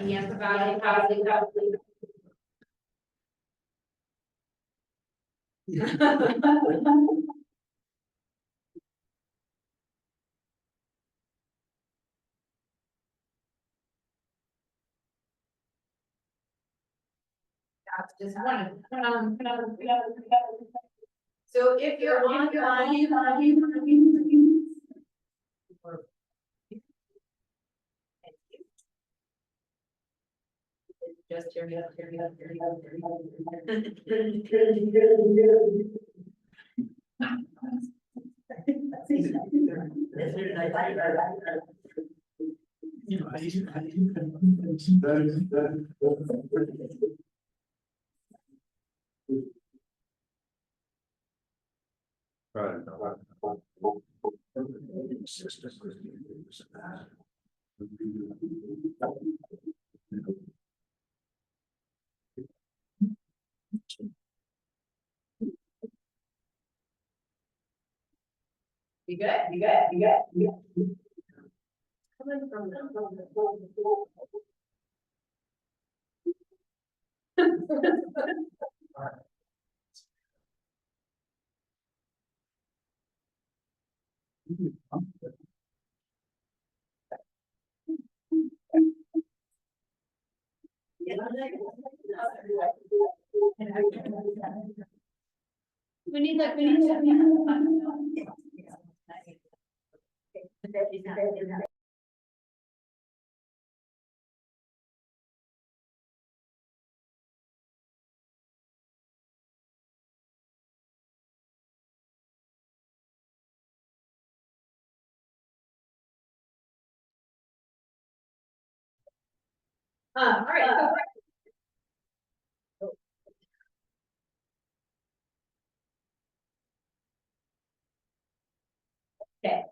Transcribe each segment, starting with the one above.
Yampa Valley. That's just one. So if you're online, just hear me up. You good? Coming from we need all right. Okay.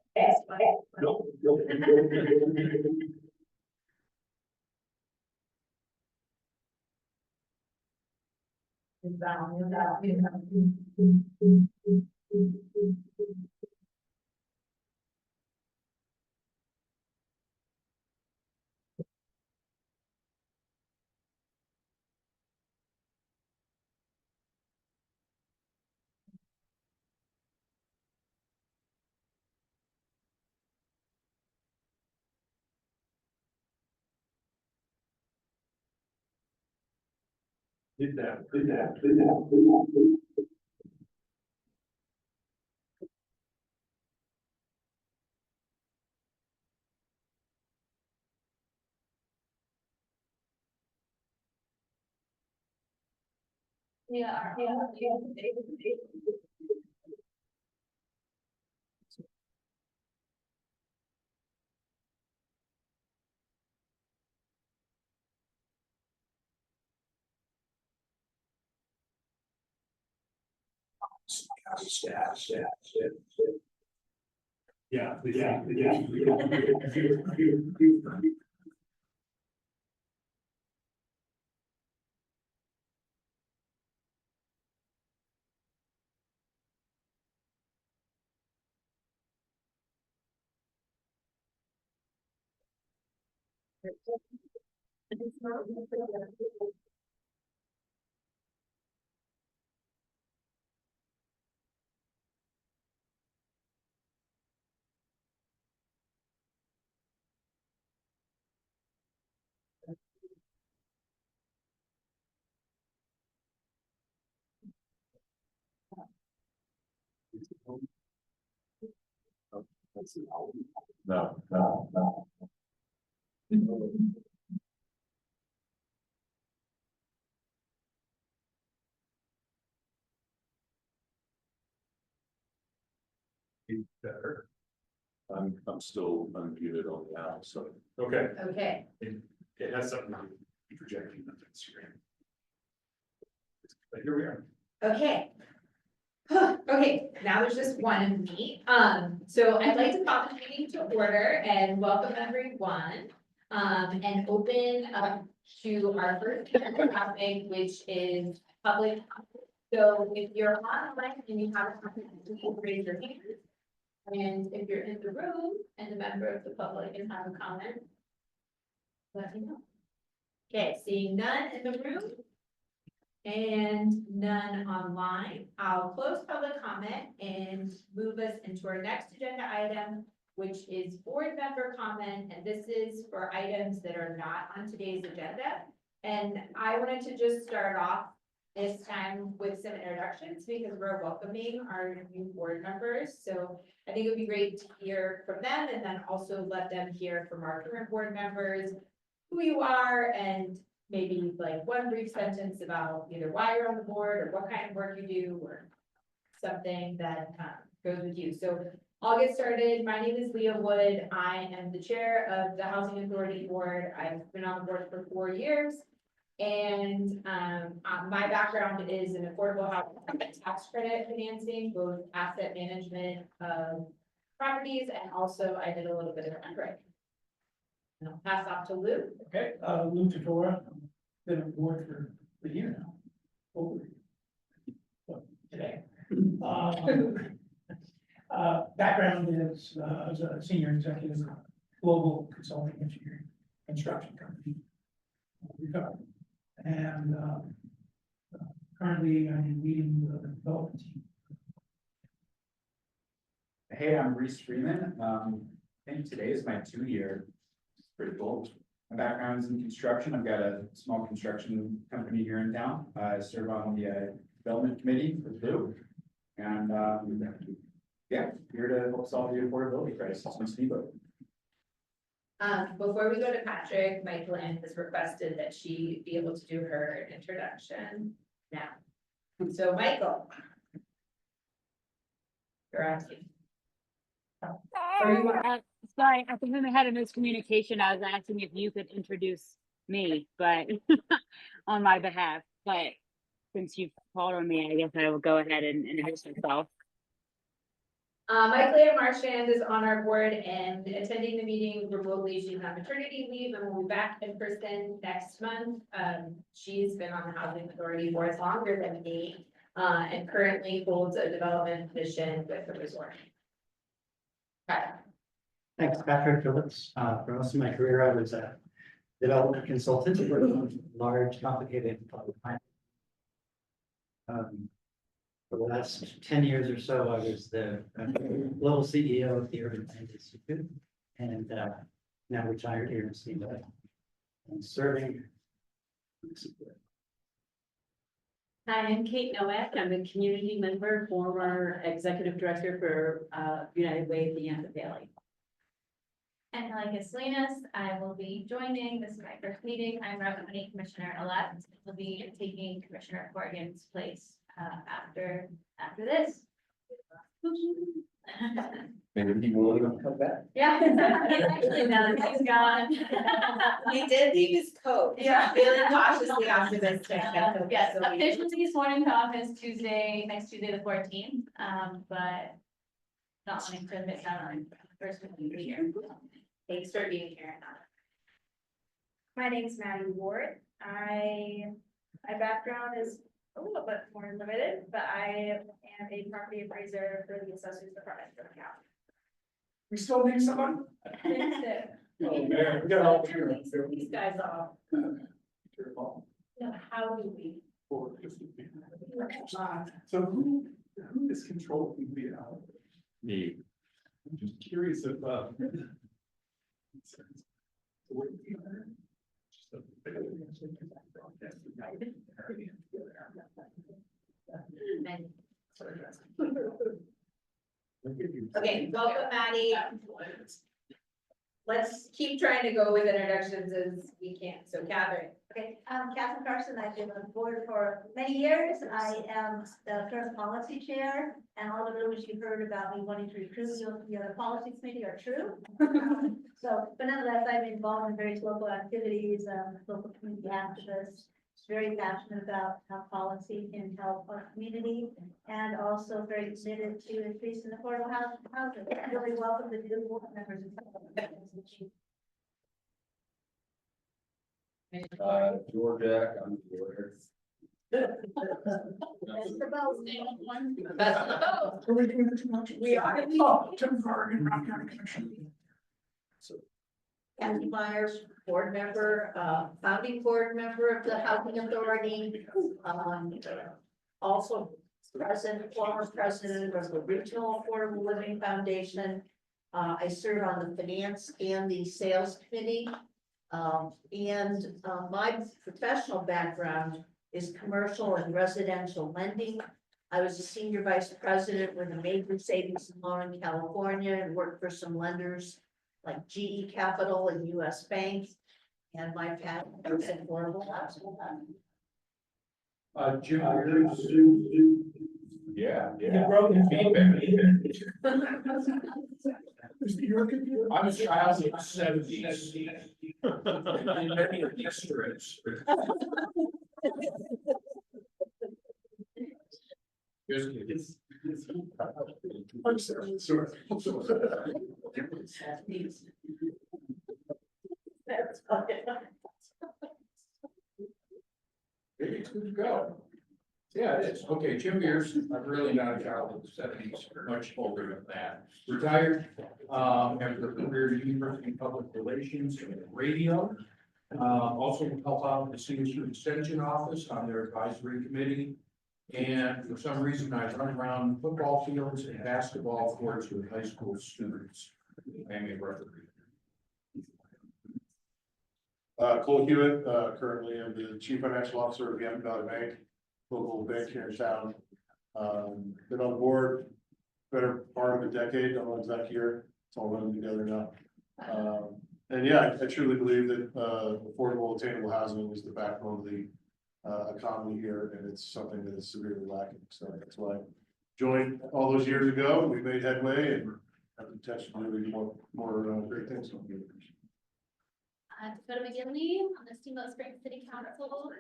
Did that. Yeah. Yeah. No. Better. I'm still unmuted on the app, so. Okay. Okay. It has something to be projecting on Instagram. But here we are. Okay. Okay, now there's just one of me. So I'd like to call this meeting to order and welcome everyone. And open up to our first topic, which is public. So if you're online and you have a comment, please raise your hand. And if you're in the room and a member of the public and have a comment, let me know. Okay, seeing none in the room. And none online, I'll close public comment and move us into our next agenda item, which is board member comment, and this is for items that are not on today's agenda. And I wanted to just start off this time with some introductions because we're welcoming our new board members. So I think it would be great to hear from them and then also let them hear from our current board members, who you are, and maybe like one brief sentence about either why you're on the board or what kind of work you do or something that goes with you. So I'll get started. My name is Leah Wood. I am the chair of the Housing Authority Board. I've been on the board for 4 years. And my background is in affordable housing tax credit financing, both asset management of properties, and also I did a little bit of underwriting. And I'll pass off to Lou. Okay, Lou Tortora, been on board for a year now. Over. Well, today. Background is, as a senior executive, of a global consulting engineering construction company. Recovered. And, currently I'm leading the development team. Hey, I'm Reese Freeman. I think today is my 2-year. It's pretty cool. My background is in construction. I've got a small construction company here in town. I serve on the development committee for Blue. And yeah, here to help solve the affordability crisis in Steamboat. Before we go to Patrick, Michael Ann has requested that she be able to do her introduction now. So Michael. You're on. Or you want- Sorry, I think we had a miscommunication. I was asking if you could introduce me, but on my behalf, but since you've called on me, I guess I will go ahead and introduce myself. Michael Ann Marchand is on our board and attending the meeting remotely. She's on maternity leave and will be back in person next month. She's been on the Housing Authority board longer than me, and currently holds a development position with the resort. Okay. Thanks, Patrick Phillips. For most of my career, I was a development consultant for large, complicated public finance. For the last 10 years or so, I was the global CEO of the Urban Land Institute, and now retired here in Steamboat and serving. Hi, I'm Kate Nowak. I'm a community member, former executive director for United Way of the Yampa Valley. And like Salinas, I will be joining. This is my first meeting. I'm Route 20 Commissioner-elect. Will be taking Commissioner Corrigan's place after this. Maybe he will come back. Yeah, he's actually now he's gone. He did leave his coat. Yeah. Feeling cautiously optimistic. Yes, So we- officially sworn into office next Tuesday, the 14th, but not wanting to miss out on first meeting of the year. Thanks for being here. My name's Maddie Ward. My background is a little bit more limited, but I am a property appraiser for the Assessors Department for the county. We still need someone? I think that Oh, man, we got all here. These guys are, how do we? So who is controlling the hour? Me. I'm just curious if, Okay, welcome, Maddie. Let's keep trying to go with introductions as we can. So Catherine. Okay, I'm Catherine Carson. I've been on the board for many years. I am the current policy chair, and all the rumors you heard about me wanting to recruit you to the other policy committee are true. So, but nonetheless, I'm involved in various local activities, local community activists, very passionate about how policy can help our community, and also very committed to increasing affordable housing. Really welcome the new board members. George Jack, I'm the lawyer. That's the vote. Best of the both. Are we doing it too much? We are. Oh, Tim Corrigan, Rock County Commission. So Kathy Myers, board member, founding board member of the Housing Authority. Also former president of the Regional Affordable Living Foundation. I serve on the finance and the sales committee. My professional background is commercial and residential lending. I was a senior vice president with a major savings and loan in California and worked for some lenders like GE Capital and US Bank. And my passion is affordable housing. Jim, yeah, You broke the I'm a child of the 70s. In many districts. Just kidding. I'm sorry. That's okay. Maybe it's good to go. Yeah, it is. Okay, Jim Mears, I'm really not a child of the 70s, much older than that. Retired, after a career in university public relations and radio. Also help out with the Signature Extension Office on their advisory committee. And for some reason, I run around football fields and basketball courts with high school students. I'm a referee. Cole Hewitt, currently I'm the Chief Financial Officer of Yampa Valley Bank, local bank here in town. Been on board better part of a decade, don't know exact year, it's all running together now. And yeah, I truly believe that affordable, attainable housing is the backbone of the economy here, and it's something that is severely lacking. So that's why I joined all those years ago. We made headway and have the potential to really do more great things. Dakota McGinley on the Steamboat Springs City Council,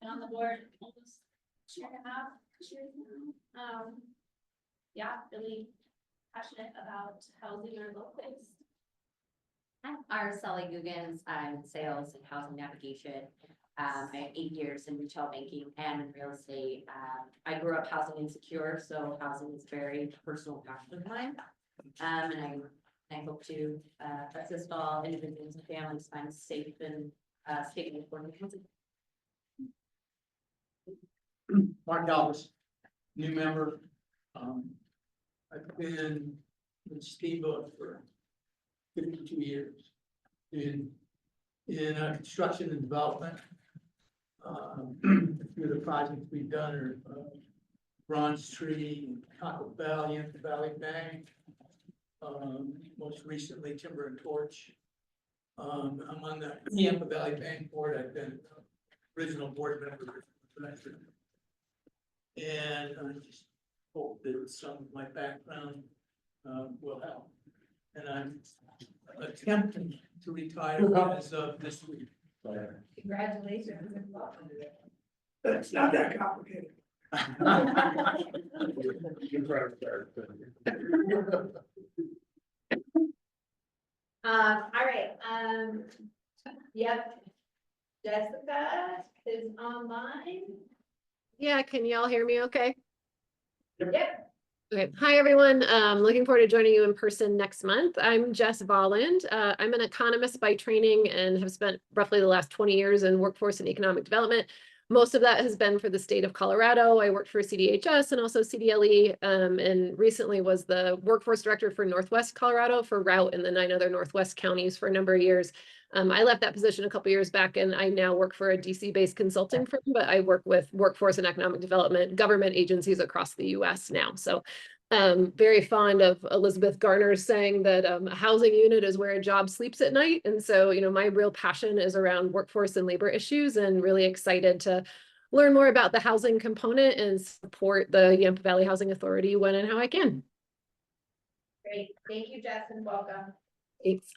been on the board almost a year and a half, 2 years now. Yeah, really passionate about housing our local place. I'm Araceli Guggens. I'm in sales and housing navigation. I have 8 years in retail banking and in real estate. I grew up housing insecure, so housing is very personal passion of mine. And I hope to assist all individuals and families find safe and stable affordable housing. Mark Alvis, new member. I've been with Steamboat for 52 years in construction and development. A few of the projects we've done are Bronze Tree, Taco Bell, Yampa Valley Bank. Most recently Timber and Torch. I'm on the Yampa Valley Bank board. I've been original board member. And I just hope that some of my background will help. And I'm attempting to retire as of this week. Congratulations and welcome. It's not that complicated. All right, yep. Jessica is online. Yeah, can y'all hear me okay? Yep. Okay, hi everyone. Looking forward to joining you in person next month. I'm Jess Volland. I'm an economist by training and have spent roughly the last 20 years in workforce and economic development. Most of that has been for the state of Colorado. I worked for CDHS and also CDLE, and recently was the workforce director for Northwest Colorado for Route and the 9 other Northwest counties for a number of years. I left that position a couple years back, and I now work for a DC-based consulting firm, but I work with workforce and economic development government agencies across the US now. So very fond of Elizabeth Garner's saying that a housing unit is where a job sleeps at night. And so, my real passion is around workforce and labor issues, and really excited to learn more about the housing component and support the Yampa Valley Housing Authority when and how I can. Great, thank you, Jess, and welcome. Thanks.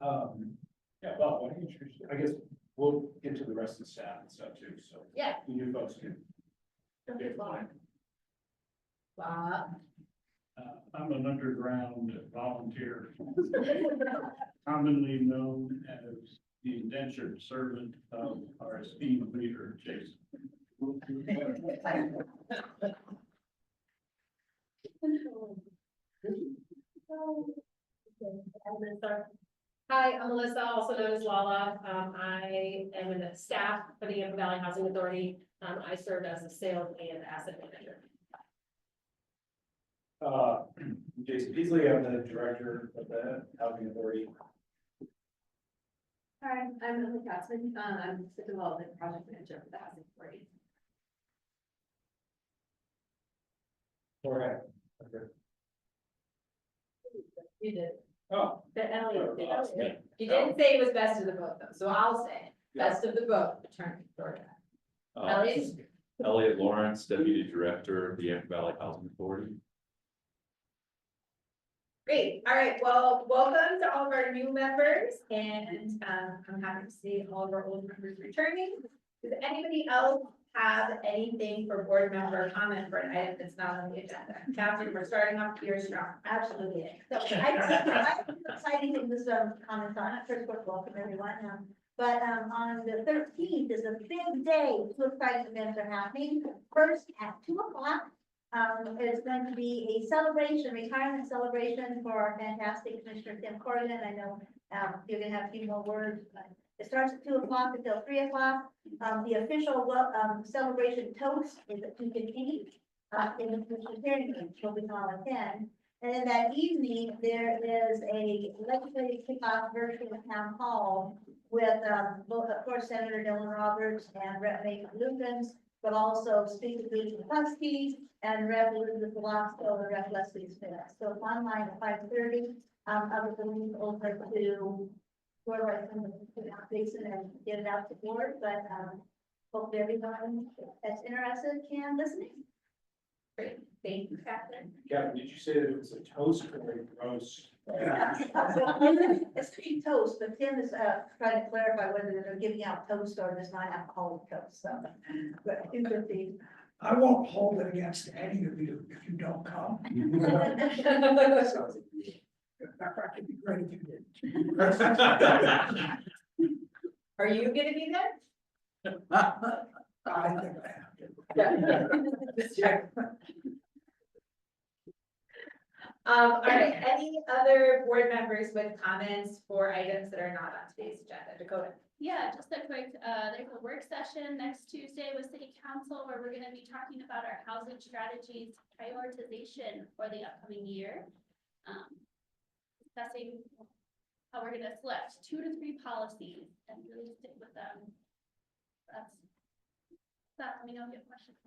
Yeah, Bob, why don't you introduce, I guess we'll get to the rest of the staff and stuff too, so. Yeah. You folks can. Okay, fine. Bob. I'm an underground volunteer, commonly known as the indentured servant of our esteemed leader, Jason. Hi, I'm Melissa, also known as Lala. I am in the staff for the Yampa Valley Housing Authority. I serve as a sales and asset manager. Jason Peasley, I'm the director of the Housing Authority. Hi, I'm Lily Katzman. I'm the development project manager for the housing authority. Okay. Okay. You did. Oh. The Elliot did. Yeah. You didn't say it was best of the both though, so I'll say it. Best of the both, attorney Georgia. Elliot? Elliot Lawrence, Deputy Director of the Yampa Valley Housing Authority. Great, all right, well, welcome to all of our new members, and I'm happy to see all of our old members returning. Does anybody else have anything for board member comment for an item that's not on the agenda? Catherine, we're starting off here strong. Absolutely. So I have some exciting things to comment on. First of all, welcome everyone. But on the 13th is a big day. Two exciting events are happening. First at 2:00. It's going to be a celebration, retirement celebration for our fantastic Commissioner Tim Corrigan. I know you're gonna have a few more words. But it starts at 2:00 until 3:00. The official celebration toast is at 2:15 in the Commissioner's hearing room. She'll be on at 10. And then that evening, there is a legislative kickoff virtual town hall with both, of course, Senator Dylan Roberts and Rep. Nathan Lukens, but also Speaker Bruce Husky and Rep. Elizabeth Velasco and Rep. Leslie Smith. So it's online at 5:30. I was going over to where I can put it out Jason and get it out to board, but hope everyone that's interested can listen. Great, thank you, Catherine. Kevin, did you say that it was a toast or a roast? It's cream toast, but Tim is trying to clarify whether they're giving out toast or just non-alcoholic toast, so. But it could be. I won't hold it against any of you if you don't come. That could be great if you did. Are you gonna be there? I think I have to. Just check. All right, any other board members with comments for items that are not on today's agenda? Dakota? Yeah, just a quick, there's a work session next Tuesday with City Council where we're gonna be talking about our housing strategies prioritization for the upcoming year. Discussing how we're gonna select 2 to 3 policies and really stick with them. That's that, let me know if you have questions.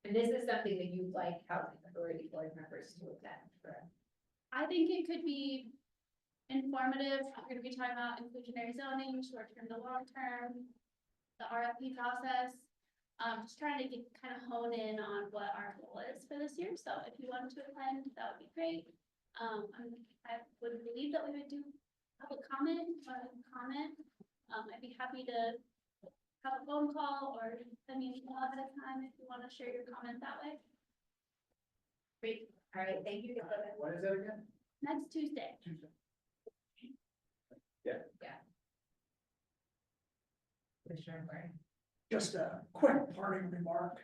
And this is something that you'd like housing authority board members to attend, correct? I think it could be informative. We're gonna be talking about inclusionary zoning, short-term to long-term, the RFP process. Just trying to get kind of hone in on what our goal is for this year. So if you wanted to attend, that would be great. I would believe that we would do public comment. I'd be happy to have a phone call or send me an email ahead of time if you want to share your comment that way. Great, all right, thank you. What is that again? Next Tuesday. Yeah. Commissioner Murray. Just a quick parting remark.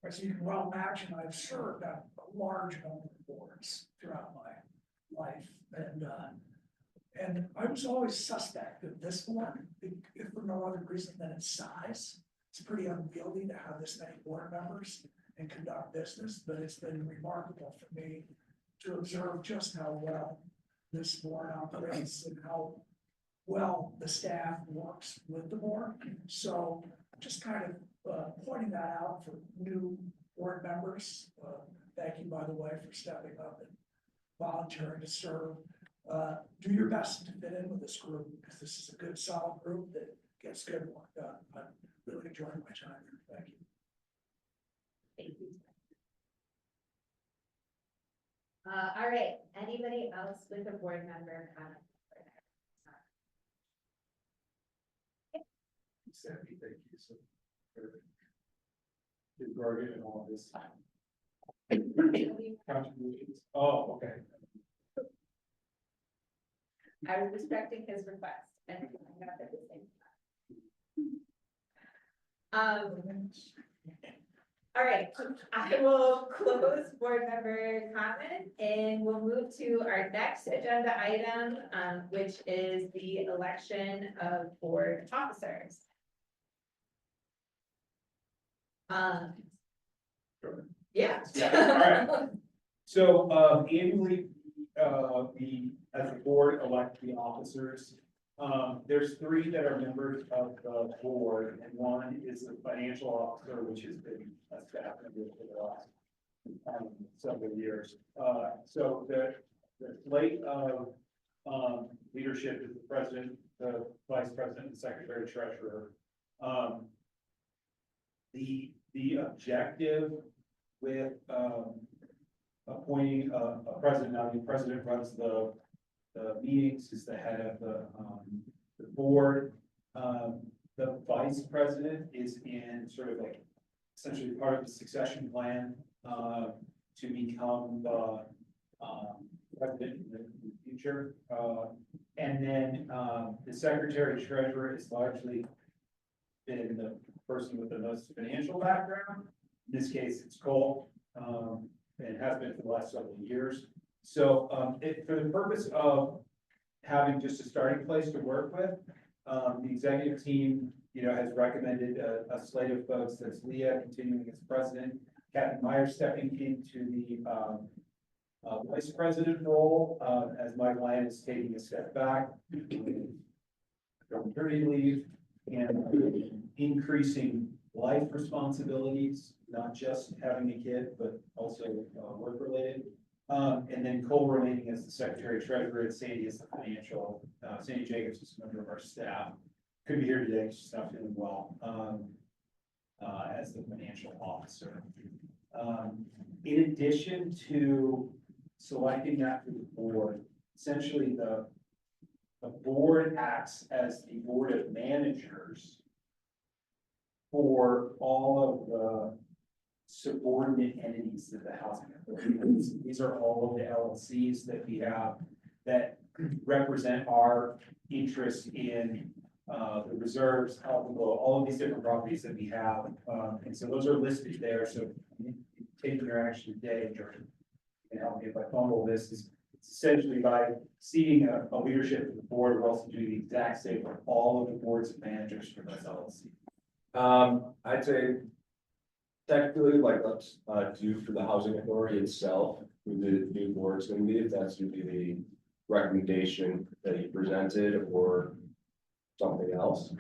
As you can well imagine, I've served on a large number of boards throughout my life, and I was always suspect of this board, if for no other reason than its size. It's pretty unwieldy to have this many board members and conduct business, but it's been remarkable for me to observe just how well this board operates and how well the staff works with the board. So just kind of pointing that out for new board members. Thank you, by the way, for stepping up and volunteering to serve. Do your best to fit in with this group because this is a good, solid group that gets good work done. I'm really enjoying my time here. Thank you. Thank you. All right, anybody else with a board member comment? Sandy, thank you. So, good bargain and all this contributions. Oh, okay. I was respecting his request and I got at the same time. All right, I will close board member comment and we'll move to our next agenda item, which is the election of board officers. Yeah. Yeah, all right. So, annually, we, as a board, elect the officers. There's 3 that are members of the board, and 1 is the financial officer, which has been a staff member for the last several years. So the slate of leadership is the president, the vice president, the secretary treasurer. The objective with appointing a president, now the president runs the meetings, is the head of the board. The vice president is in sort of like essentially part of the succession plan to become the president in the future. And then the secretary treasurer is largely been the person with the most financial background. In this case, it's Cole, and has been for the last several years. So for the purpose of having just a starting place to work with, the executive team, has recommended a slate of folks. That's Leah continuing as president, Kathy Meyer stepping into the vice president role, as Mike Lyon is taking a step back from maternity leave, and increasing life responsibilities, not just having a kid, but also work related. And then Cole remaining as the secretary treasurer, and Sandy is the financial, Sandy Jacobs is a member of our staff. Could be here today, she's not feeling well, as the financial officer. In addition to selecting that for the board, essentially the board acts as the board of managers for all of the subordinate entities that the housing authority has. These are all of the LLCs that we have that represent our interest in the reserves, all of these different properties that we have. And so those are listed there. So taking your action today, Jordan, can help me if I fumble this, is essentially by seating a leadership of the board, we're also doing the exact same for all of the boards of managers for those LLC. I'd say technically, like, let's do for the housing authority itself, who the new board's gonna be, if that's gonna be the recommendation that you presented or something else.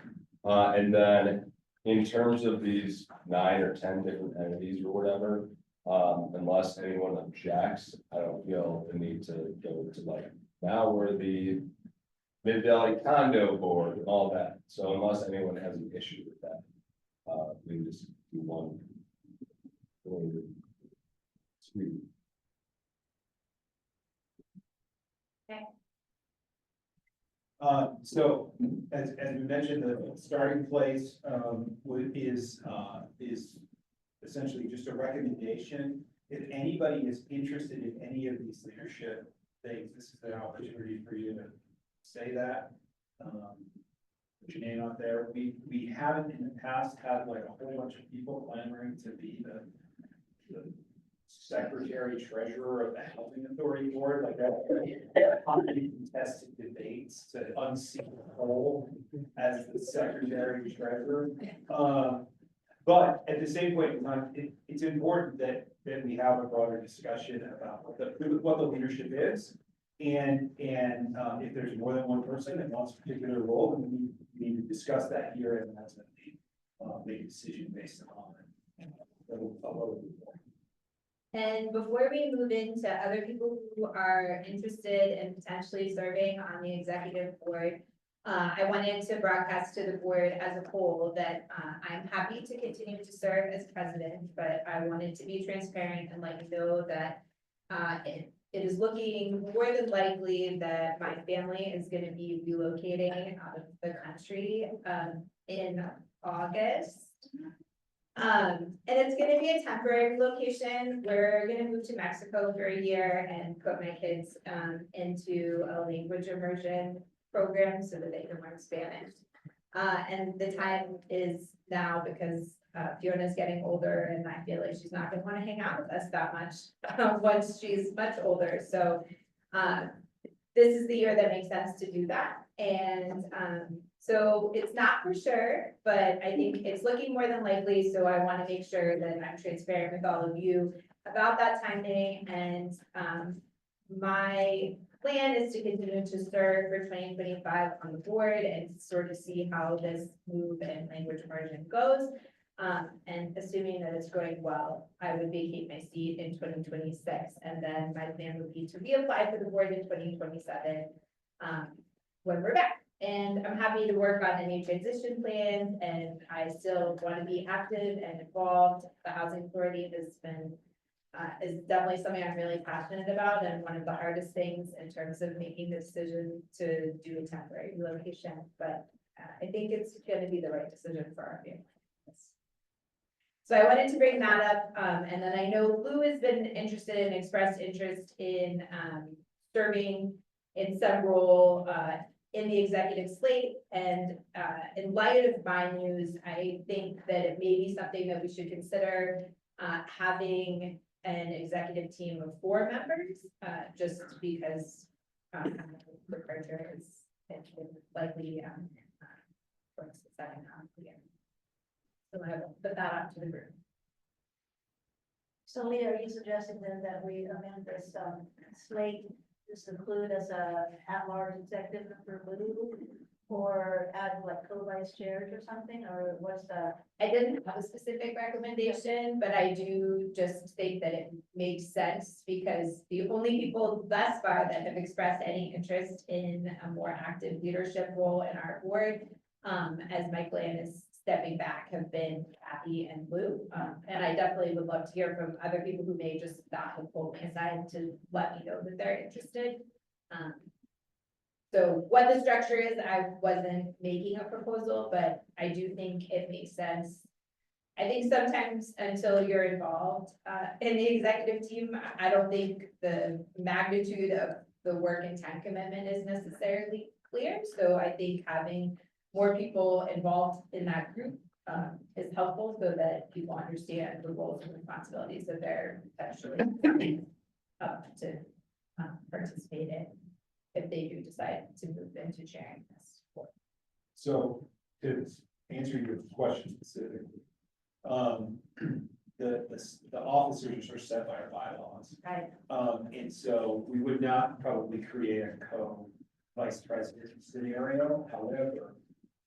And then in terms of these 9 or 10 different entities or whatever, unless anyone objects, I don't feel the need to go to like, now we're the Mid Valley Condo Board and all that. So unless anyone has an issue with that, we can just do one. Sweet. Okay. So as we mentioned, the starting place is essentially just a recommendation. If anybody is interested in any of these leadership things, this is an opportunity for you to say that. Put your name out there. We haven't in the past had like a whole bunch of people clamoring to be the secretary treasurer of the housing authority board, like that hotly contested debates to unseat Cole as the secretary treasurer. But at the same point in time, it's important that we have a broader discussion about what the leadership is. And if there's more than one person that wants a particular role, then we need to discuss that here, and that's make a decision based upon it. And before we move into other people who are interested in potentially serving on the executive board, I wanted to broadcast to the board as a whole that I'm happy to continue to serve as president, but I wanted to be transparent and let you know that it is looking more than likely that my family is going to be relocating out of the country in August. And it's gonna be a temporary location. We're gonna move to Mexico for a year and put my kids into a language immersion program so that they can learn Spanish. And the time is now because Fiona's getting older and I feel like she's not gonna wanna hang out with us that much, once she's much older, so, this is the year that makes sense to do that, and, so it's not for sure, but I think it's looking more than likely, so I wanna make sure that I'm transparent with all of you about that timing, and, my plan is to continue to serve for 2025 on the board and sort of see how this move and language immersion goes. And assuming that it's going well, I would vacate my seat in 2026, and then my plan would be to reapply for the board in 2027, when we're back. And I'm happy to work on any transition plans, and I still want to be active and involved. The housing authority has been is definitely something I'm really passionate about, and one of the hardest things in terms of making the decision to do a temporary relocation. But I think it's going to be the right decision for our family. So I wanted to bring that up, and then I know Lou has been interested and expressed interest in serving in some role in the executive slate. And in light of my news, I think that it may be something that we should consider having an executive team of 4 members, just because the criteria is likely towards the second half of the year. So I will put that out to the group. So Leah, are you suggesting then that we amend this slate, just include as a at-large executive for Lou, or add like co-vice chairs or something, or what's the? I didn't have a specific recommendation, but I do just think that it makes sense because the only people thus far that have expressed any interest in a more active leadership role in our board, as Michael is stepping back, have been Kathy and Lou. And I definitely would love to hear from other people who may just not have pulled me aside to let me know that they're interested. So what the structure is, I wasn't making a proposal, but I do think it makes sense. I think sometimes until you're involved in the executive team, I don't think the magnitude of the work and time commitment is necessarily clear. So I think having more people involved in that group is helpful so that people understand the roles and responsibilities that they're potentially up to participate in if they do decide to move into chairing this board. So to answer your question specifically, the officers are set by our bylaws. Right. And so we would not probably create a co-vice president scenario. However,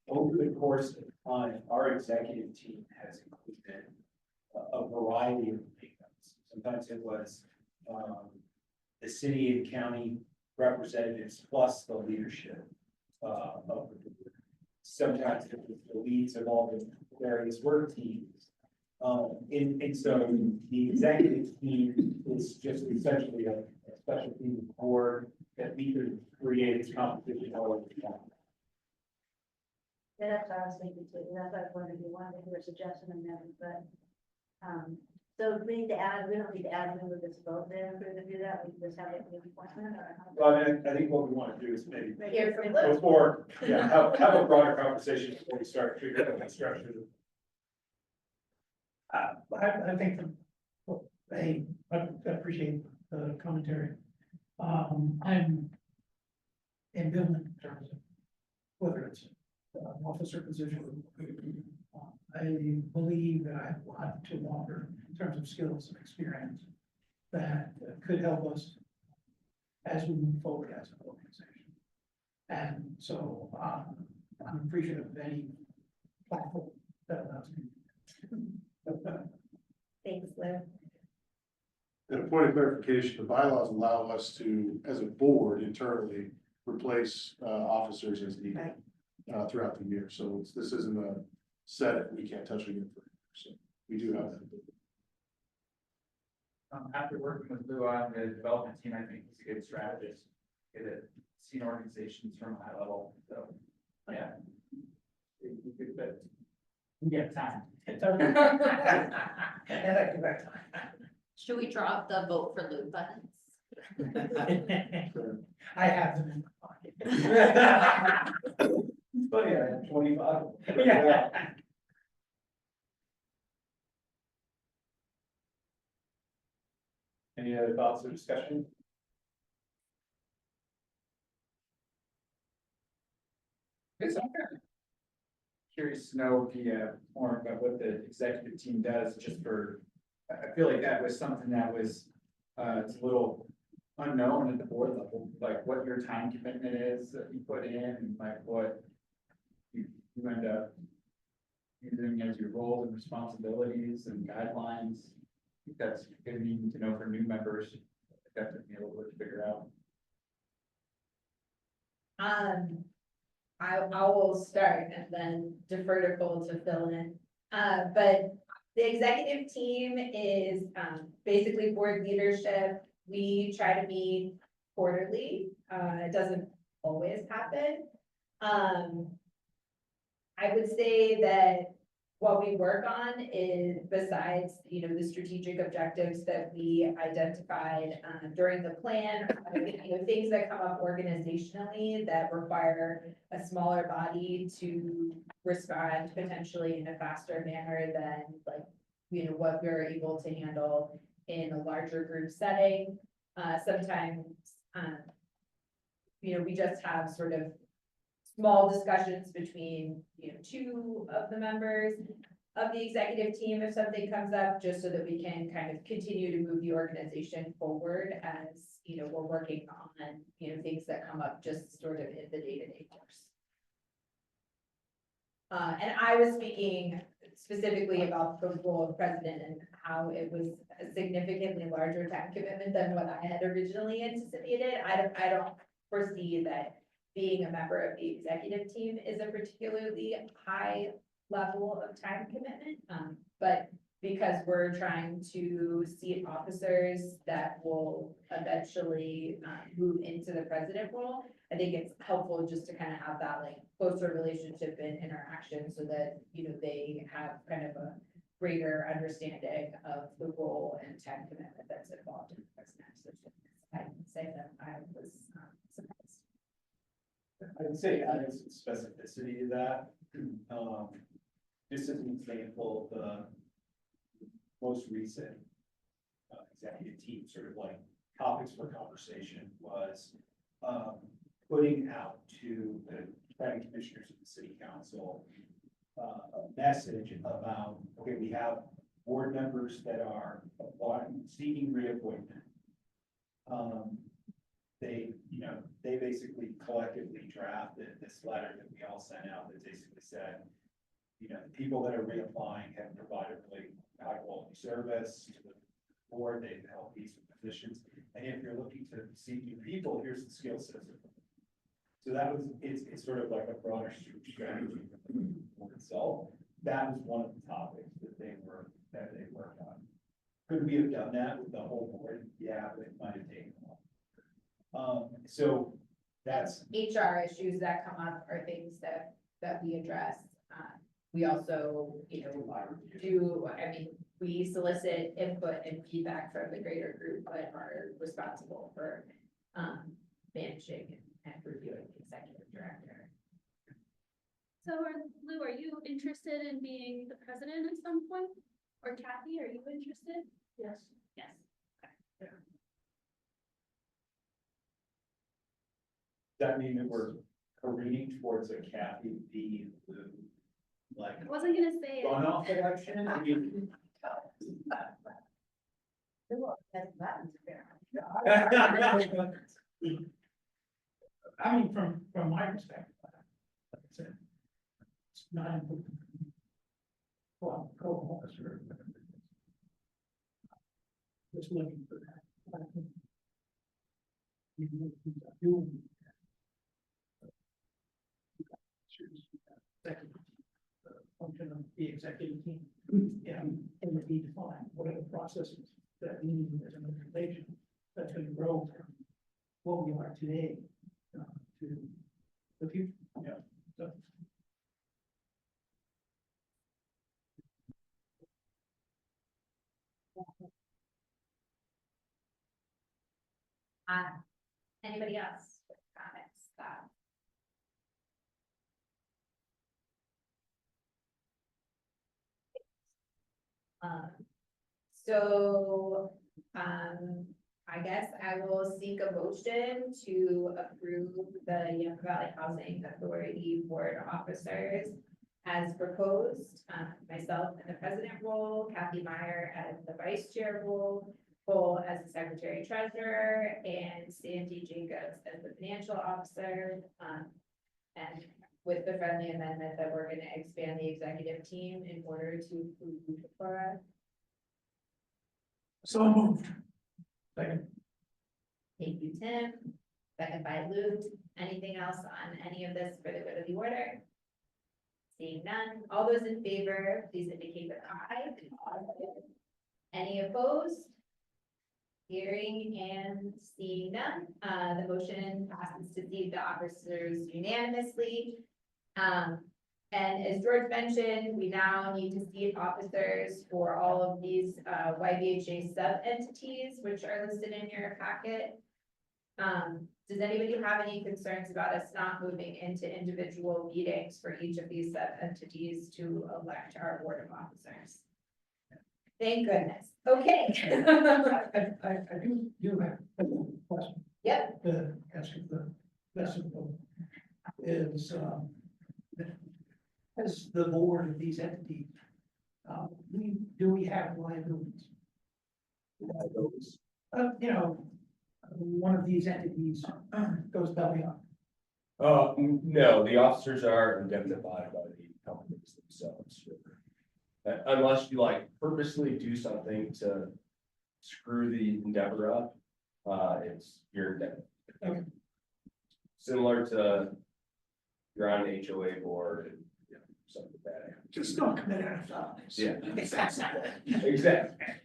over the course of time, our executive team has included a variety of makeups. Sometimes it was the city and county representatives plus the leadership of the board. Sometimes it was the leads of all the various work teams. And so the executive team is just essentially a special team of board that we could create its competition all over the time. Yeah, that's what I was thinking too. That's what I was wondering if you wanted to do a suggestion and then, but, so we need to add, we don't need to add, we would just vote there for to do that. We just have it in the appointment or. Well, I mean, I think what we want to do is maybe Hear from Lou. before, yeah, have a broader conversation before we start figuring out the structure. I think, I appreciate the commentary. I'm ambivalent in terms of whether it's an officer position. I believe that I have a lot to offer in terms of skills and experience that could help us as we move forward as an organization. And so I'm appreciative of any platform that allows me. Thanks, Lou. And a point of clarification, the bylaws allow us to, as a board internally, replace officers as needed throughout the year. So this isn't a set, we can't touch again for a year. So we do have that. After working with Lou on the development team, I think he's a good strategist. Good at seeing organizations from a high level. So, yeah. We could fit. We have time. Should we drop the vote for Lou buttons? I have them in my pocket. But yeah, 25. Yeah. Any other thoughts or discussion? Yes, I'm kind of curious to know more about what the executive team does, just for, I feel like that was something that was, it's a little unknown at the board level, like what your time commitment is that you put in, and like what you end up using as your roles and responsibilities and guidelines. I think that's good needing to know for new members, that took me a little bit to figure out. I will start and then defer to Cole to fill in. But the executive team is, basically board leadership. We try to meet quarterly. It doesn't always happen. I would say that what we work on is, besides, the strategic objectives that we identified during the plan, things that come up organizationally that require a smaller body to respond potentially in a faster manner than what we're able to handle in a larger group setting. Sometimes, we just have sort of small discussions between, two of the members of the executive team if something comes up, just so that we can kind of continue to move the organization forward as, we're working on, things that come up just sort of in the day-to-day course. And I was speaking specifically about the role of president and how it was a significantly larger time commitment than what I had originally anticipated. I don't foresee that being a member of the executive team is a particularly high level of time commitment. But because we're trying to seat officers that will eventually move into the president role, I think it's helpful just to kind of have that closer relationship and interaction so that, they have kind of a greater understanding of the role and time commitment that's involved in the president position. I can say that I was surprised. I would say adding some specificity to that. This is an example of the most recent executive team sort of topics for conversation was putting out to the planning commissioners of the city council a message about, okay, we have board members that are seeking reappointment. They basically collectively drafted this letter that we all sent out that basically said, the people that are reapplying have provided really high quality service to the board, they've held these positions. And if you're looking to seek new people, here's the skill set. So that was, it's sort of like a broader strategy for itself. That was one of the topics that they worked on. Could we have done that with the whole board? Yeah, but it might have taken a while. So that's HR issues that come up are things that we address. We also, we solicit input and feedback from the greater group, but are responsible for managing and reviewing the executive director. So Lou, are you interested in being the president at some point? Or Kathy, are you interested? Yes. Yes. Does that mean that we're careening towards a Kathy B. Lou, I wasn't gonna say it. runoff election? I mean, I mean, from my perspective, like I said, it's not important. Well, co-officer. Just looking for that. I think you know, doing function of the executive team, and to be defined, what are the processes that we need as an organization that's going to grow from what we are today to the future. Yeah. So. Anybody else with comments? So I guess I will seek a motion to approve the Yampa Valley Housing Authority Board officers as proposed. Myself in the president role, Kathy Meyer as the vice chair role, Cole as the secretary treasurer, and Sandy Jacobs as the financial officer. And with the friendly amendment that we're gonna expand the executive team in order to include Laura. So moved. Second. Thank you, Tim. Second by Lou. Anything else on any of this for the good of the order? Seeing none. All those in favor, please indicate with aye. Any opposed? Hearing and seeing none, the motion passes to leave the officers unanimously. And as George mentioned, we now need to seat officers for all of these YVHA sub-entities, which are listed in your packet. Does anybody have any concerns about us not moving into individual meetings for each of these sub-entities to elect our board of officers? Thank goodness. Okay. I do have a question. Yep. The, as the festival is, as the board of these entities, do we have liabilities? You know, one of these entities goes belly up. No, the officers are indemnified by the companies themselves. Unless you like purposely do something to screw the endeavor up, it's your endeavor. Okay. Similar to you're on an HOA board and something like that. Just don't commit any felonies. Yeah. Exactly. Exactly.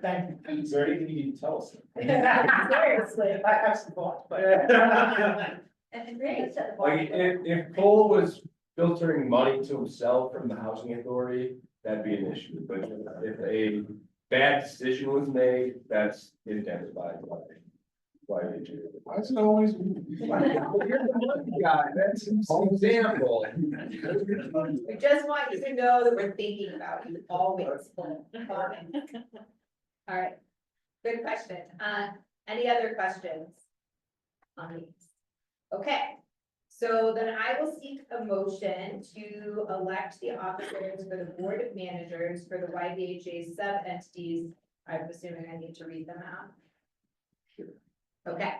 Thank you. Is there anything you can tell us? Seriously. I have some thoughts, but. And great. Like if Cole was filtering money to himself from the housing authority, that'd be an issue, but if a bad decision was made, that's indemnified by YVHA. Why is it always? You're the money guy, that's an example. We just want you to know that we're thinking about you always. All right, good question. Any other questions on these? Okay, so then I will seek a motion to elect the officers for the board of managers for the YVHA sub-entities. I'm assuming I need to read them out. Okay.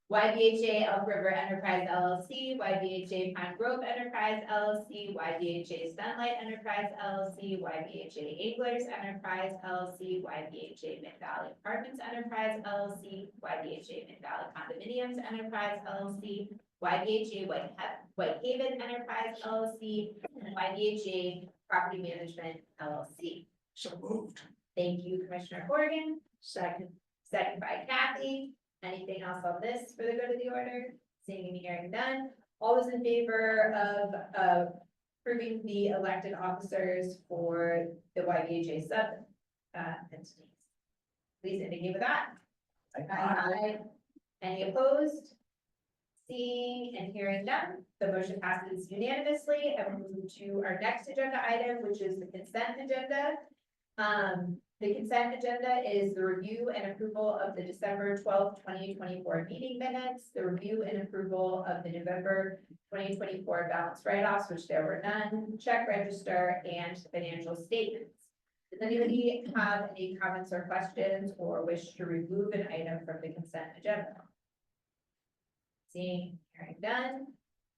YVHA Elk River Enterprise LLC, YVHA Pine Grove Enterprise LLC, YVHA Sunlight Enterprise LLC, YVHA Anglers Enterprise LLC, YVHA Mid-Valley Apartments Enterprise LLC, YVHA Mid-Valley Condominiums Enterprise LLC, YVHA Whitehaven Enterprise LLC, and YVHA Property Management LLC. So moved. Thank you, Commissioner Horgan. Second by Kathy. Anything else on this for the good of the order? Seeing and hearing none. All those in favor of approving the elected officers for the YVHA sub entities, please indicate with that. Aye. Any opposed? Seeing and hearing none, the motion passes unanimously, and we'll move to our next agenda item, which is the consent agenda. The consent agenda is the review and approval of the December 12th, 2024 meeting minutes, the review and approval of the November 2024 balance write-offs, which there were none, check register, and financial statements. Does anybody have any comments or questions or wish to remove an item from the consent agenda? Seeing, hearing none,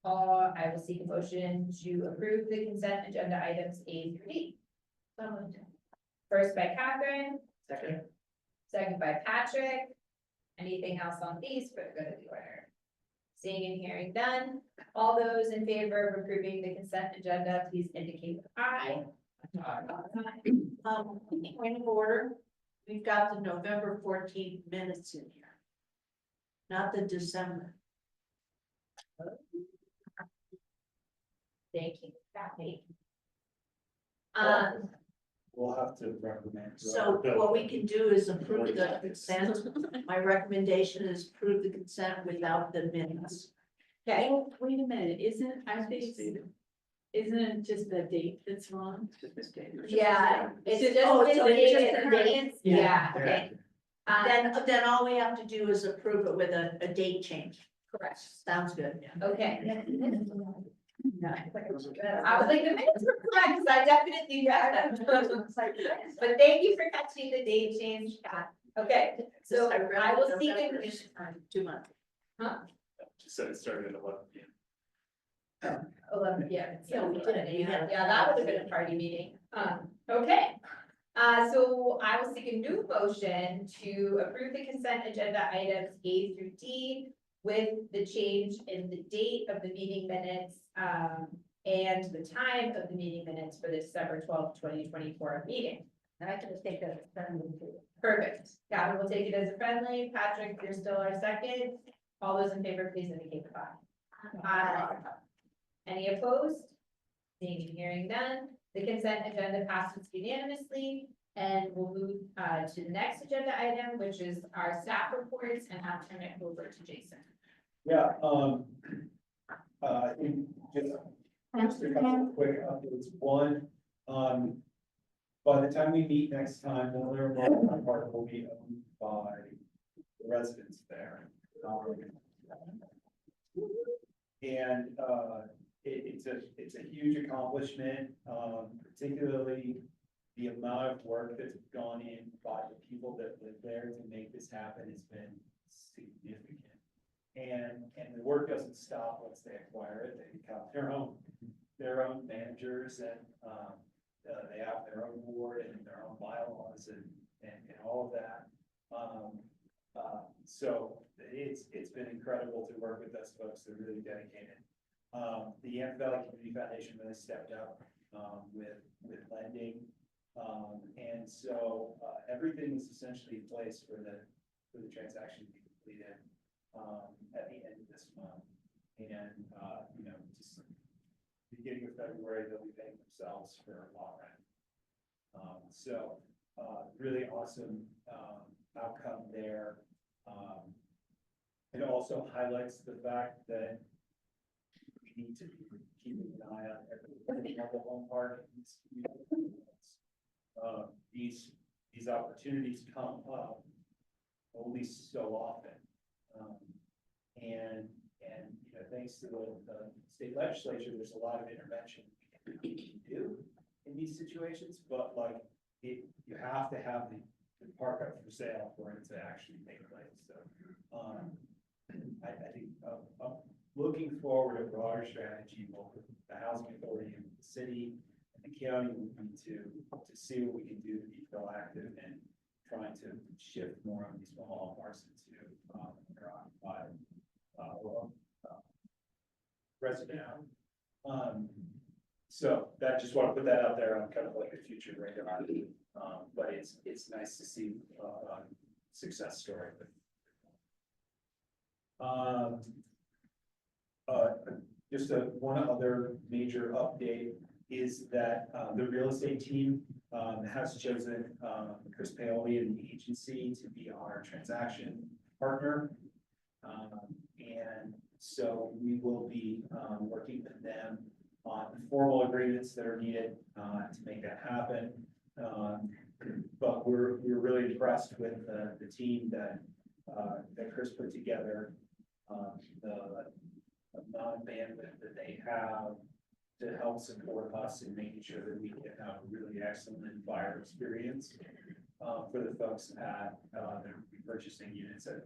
I will seek a motion to approve the consent agenda items A through D. First by Catherine. Second by Patrick. Anything else on these for the good of the order? Seeing and hearing none. All those in favor of approving the consent agenda, please indicate with aye. Point of order, we've got the November 14th minutes in here. Not the December. Thank you, Kathy. We'll have to recommend. So what we can do is approve the consent. My recommendation is approve the consent without the minutes. Okay, Wait a minute, isn't, I think, Isn't it just the date that's wrong? Yeah, It's it's just- just, so it's just the date. it's, yeah, Yeah. okay. Then all we have to do is approve it with a date change. Correct. Sounds good. Okay. I was like, the minutes were correct, because I definitely read them. But thank you for catching the date change, Kat. Okay, so I will seek a commission. 2 months. Huh? Just said it started at 11 p.m. 11, yeah. Yeah, we did it. Yeah, that would have been a party meeting. Okay. So I will seek a new motion to approve the consent agenda items A through D with the change in the date of the meeting minutes, and the time of the meeting minutes for the December 12th, 2024 meeting. And I can just take that as a friendly too. Perfect. Gavin will take it as a friendly. Patrick, you're still our second. All those in favor, please indicate by aye. Any opposed? Seeing and hearing none, the consent agenda passes unanimously, and we'll move to the next agenda item, which is our staff reports, and I'll turn it over to Jason. Yeah, just a couple of quick updates. One, by the time we meet next time, Miller Park will be owned by the residents there. And it's a huge accomplishment, particularly the amount of work that's gone in by the people that live there to make this happen has been significant. And the work doesn't stop once they acquire it. They become their own managers, and they have their own board and their own bylaws and all of that. So it's been incredible to work with those folks. They're really dedicated. The Yampa Valley Community Foundation really stepped up with lending. And so everything is essentially in place for the transaction to be completed at the end of this month. And just beginning of February, they'll be paying themselves for lot rent. So really awesome outcome there. It also highlights the fact that we need to be keeping an eye on every mobile home park. These opportunities come up only so often. And thanks to the state legislature, there's a lot of intervention we can do in these situations, but you have to have the park up for sale for it to actually take place. So I think looking forward, a broader strategy, both the housing authority and the city and the county, would be to see what we can do to be proactive and trying to shift more of these small parks into occupied residential. So that, just want to put that out there on kind of like a future radar. But it's nice to see a success story. Just one other major update is that the real estate team has chosen Chris Paoli and the agency to be our transaction partner. And so we will be working with them on formal agreements that are needed to make that happen. But we're really impressed with the team that Chris put together, the amount of bandwidth that they have to help support us in making sure that we can have a really excellent buyer experience for the folks that are purchasing units at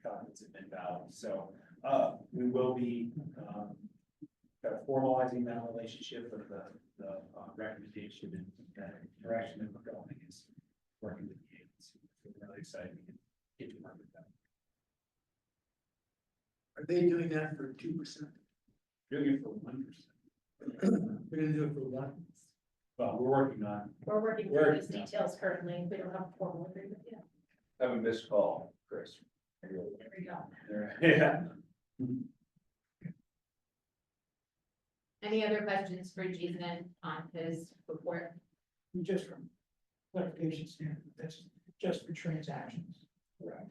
Conference at Mid-Valley. So we will be kind of formalizing that relationship with the recommendation and direction that we're going is working with the agency. We're really excited to get to work with them. Are they doing that for 2%? Doing it for 1%. We're gonna do it for 1%. Well, we're working on. We're working through those details currently. We don't have a formal agreement yet. Have a missed call, Chris. There we go. Yeah. Any other questions for Jason on his report? Just from clarification standpoint, that's just for transactions. Correct.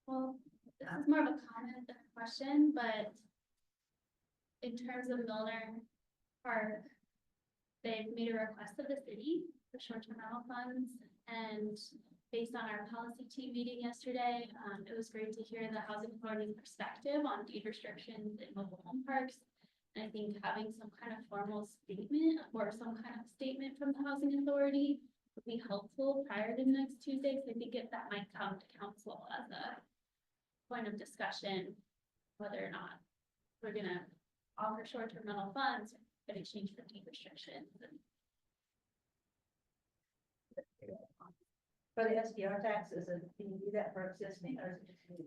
Well, this is more of a comment than a question, but in terms of Milner Park, they've made a request of the city for short-term rental funds, and based on our policy team meeting yesterday, it was great to hear the housing authority's perspective on deed restrictions in mobile home parks. And I think having some kind of formal statement or some kind of statement from the housing authority would be helpful prior to next Tuesday, because I think that might come to council as a point of discussion, whether or not we're gonna offer short-term rental funds in exchange for deed restrictions. For the SDR taxes, can you do that for existing or is it just new?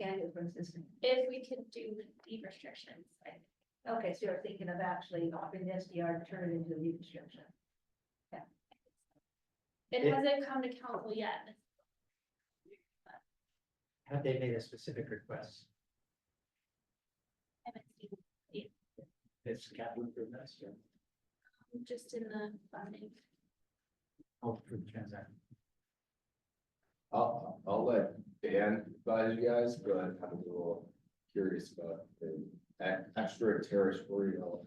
Can you do it for existing? If we could do deed restrictions, Okay, so you're thinking of actually offering the SDR to turn it into a new restriction. it hasn't come to council yet. Have they made a specific request? I haven't seen it, It's capital improvements, yeah. just in the funding. Oh, for the transaction. I'll let Dan advise you guys, but I'm a little curious about the extraterritorial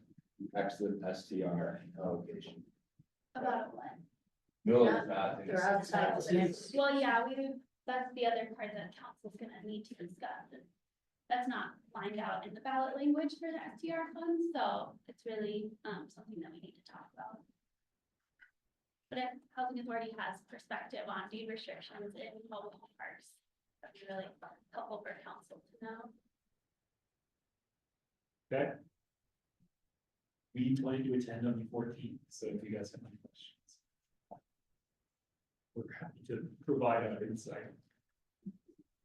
exit STR allocation. About what? Miller's not. They're outside the cities. Well, yeah, that's the other part that council's gonna need to discuss. And that's not lined out in the ballot language for the SDR funds, so it's really, something that we need to talk about. But if housing authority has perspective on deed restrictions in mobile home parks, that'd be really helpful for council to know. Okay. We plan to attend on the 14th, so if you guys have any questions, we're happy to provide our insight.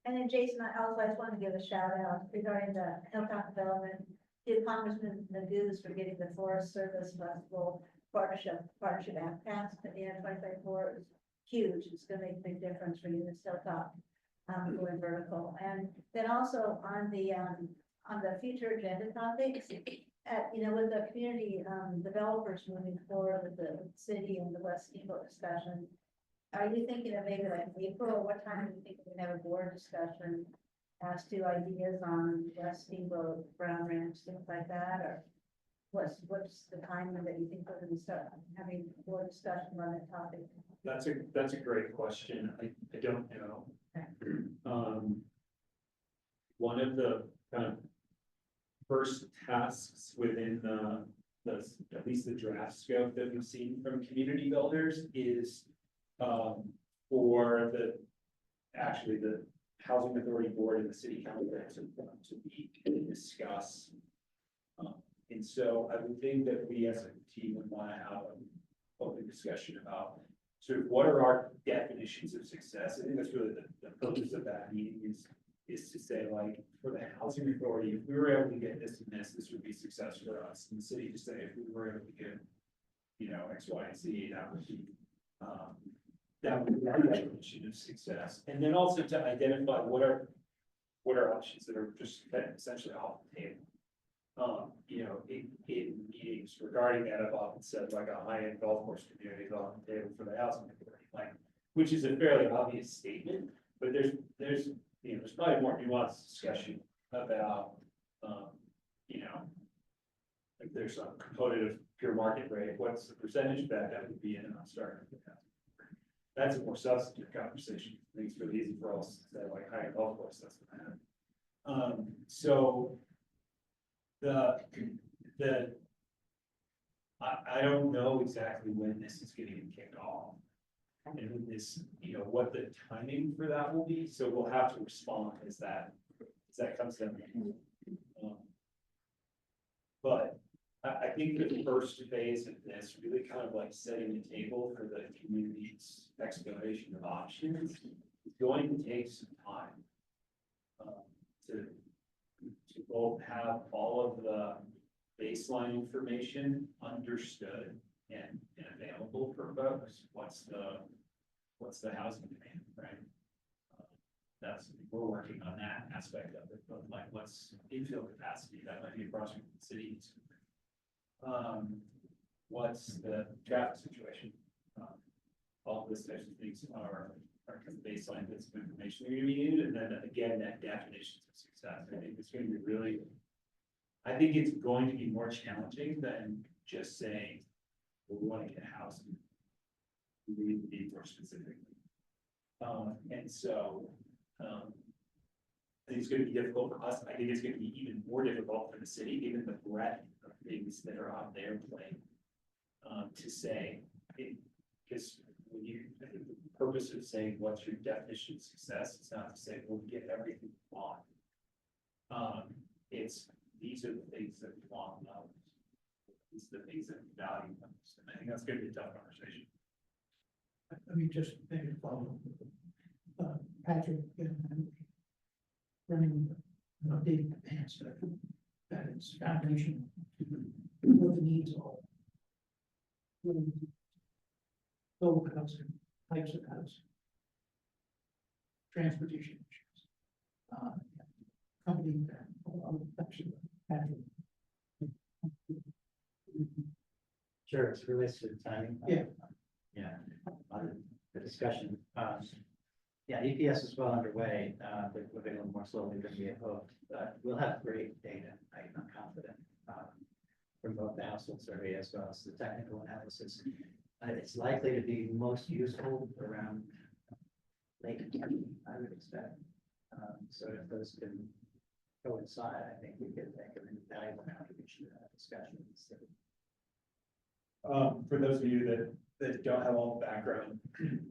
And then Jason, I also just want to give a shout out regarding the Hilltop development. To Congressman Magoo's for getting the Forest Service Festival partnership act passed at the end of 2024. It was huge. It's gonna make a big difference for you in Hilltop, going vertical. And then also on the future agenda topics, with the community, developers moving forward with the city and the West Steamboat discussion. Are you thinking of maybe like April, or what time do you think we can have a board discussion as to ideas on West Steamboat, Brown Ranch, things like that, or what's the timing that you think we're gonna start having board discussion on that topic? That's a great question. I don't know. One of the kind of first tasks within the at least the draft scope that we've seen from community builders is for the housing authority board and the city council to meet and discuss. And so I would think that we as a team would want to have an open discussion about sort of what are our definitions of success. I think that's really the purpose of that meeting is to say, like, for the housing authority, if we were able to get this and this would be success for us. And the city to say, if we were able to get, X, Y, and Z, that would be our definition of success. And then also to identify what are options that are just essentially off the table. In meetings regarding that, I've often said like a high-end golf course community is on the table for the housing authority, which is a fairly obvious statement, but there's probably a more nuanced discussion about, if there's some component of pure market rate, what's the percentage of that would be in an starting. That's a more substantive conversation. I think it's really easy for us to say like high-end golf course, that's what matters. So I don't know exactly when this is getting kicked off. And when this, what the timing for that will be, so we'll have to respond as that comes down. But I think the first phase of this really kind of like setting the table for the community's exploration of options is going to take some time. To both have all of the baseline information understood and available for folks. What's the housing demand, right? We're working on that aspect of it, but like what's infill capacity, that might be a project in the cities. What's the traffic situation? All of those types of things are kind of baseline bits of information that are gonna be needed, and then again, that definitions of success. I think it's going to be really I think it's going to be more challenging than just saying, well, we want to get housing. We need to be more specific. And so, I think it's gonna be difficult for us. I think it's gonna be even more difficult for the city, given the breadth of things that are on their plate. To say, because when you, I think the purpose of saying what's your definition of success, it's not to say, well, we get everything we want. It's, these are the things that we want most. These are the things that we value most. And I think that's gonna be a tough conversation. Let me just maybe follow. Patrick, running a big advanced study that is foundation to what the needs are. Low housing, types of housing. Transportation issues. Company that, actually, Patrick. Sure, it's related to the timing. Yeah. Yeah, the discussion, yeah, EPS is well underway, but moving a little more slowly than we had hoped, but we'll have great data, I'm confident, from both the household survey as well as the technical analysis. It's likely to be most useful around late June, I would expect. So if those can coincide, I think we could make an invaluable contribution to that discussion. For those of you that don't have all the background,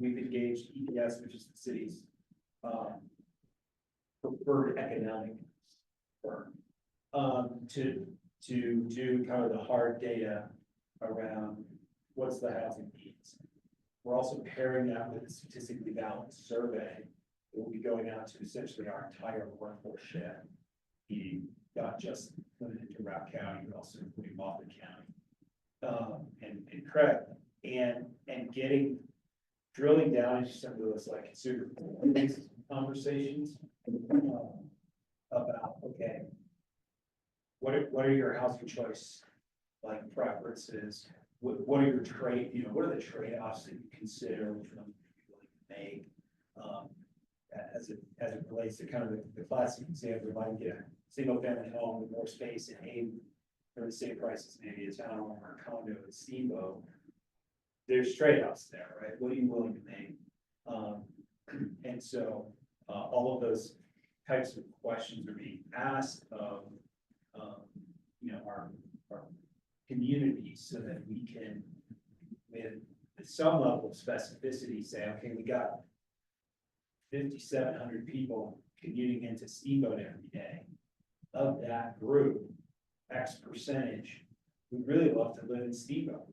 we've engaged EPS, which is the city's preferred economic firm, to do kind of the hard data around what's the housing needs. We're also pairing that with a statistically balanced survey that will be going out to essentially our entire workforce share, not just limited to Rock County, but also including Moffett County. And Craig, and drilling down into some of those like consumer conversations about, okay, what are your housing choice like preferences? What are your what are the trade-offs that you consider, which ones you're willing to make? As it relates to kind of the classic example, if I can get a single family home with more space in Hayden for the same price as maybe a townhome or a condo in Steamboat, there's trade-offs there, right? What are you willing to make? And so all of those types of questions are being asked of our communities so that we can, with some level of specificity, say, okay, we got 5,700 people commuting into Steamboat every day. Of that group, X percentage would really love to live in Steamboat.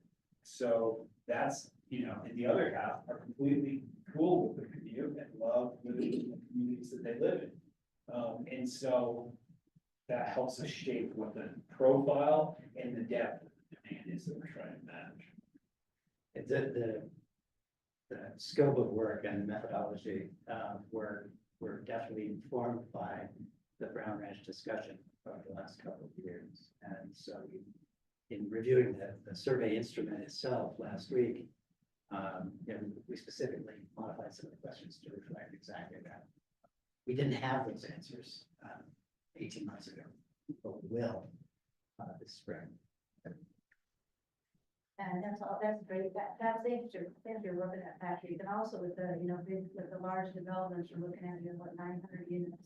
So that's, and the other half are completely cool with the commute and love living in the communities that they live in. And so that helps us shape what the profile and the depth of the demand is that we're trying to manage. It's the scope of work and the methodology were definitely informed by the Brown Ranch discussion over the last couple of years. And so in reviewing the survey instrument itself last week, we specifically modified some of the questions to reflect exactly that. We didn't have those answers 18 months ago, but we will this spring. And that's all, that's great, that's interesting, if you're looking at Patrick, and also with the, with the large developments, you're looking at, 900 units.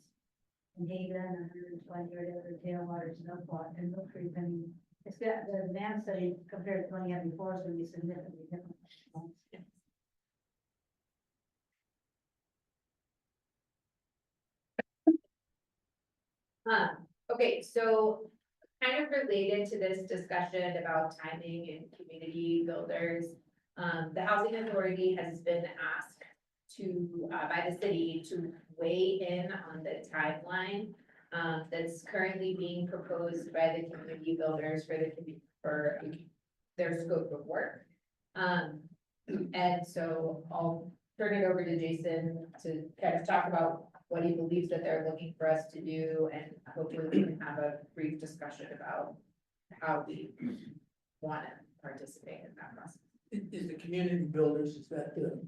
In Haven, 120 or the tailwaters, and Mill Creek, it's got, the demand study compared to what you had before is going to be significantly different. Okay, so kind of related to this discussion about timing and community builders, the housing authority has been asked to, by the city to weigh in on the timeline that's currently being proposed by the community builders for their scope of work. And so I'll turn it over to Jason to kind of talk about what he believes that they're looking for us to do, and hopefully we can have a brief discussion about how we want to participate in that process. Is the community builders, is that the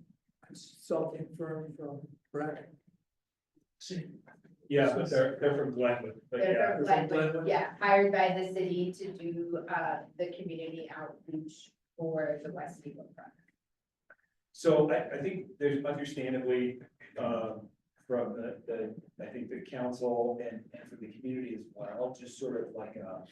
consulting firm from Bracken? See, Yeah, but they're from Glenwood, but They're yeah. from Glenwood, yeah, hired by the city to do, the community outreach for the West Steeple project. So I think there's understandably, from I think the council and from the community as well, just sort of like a,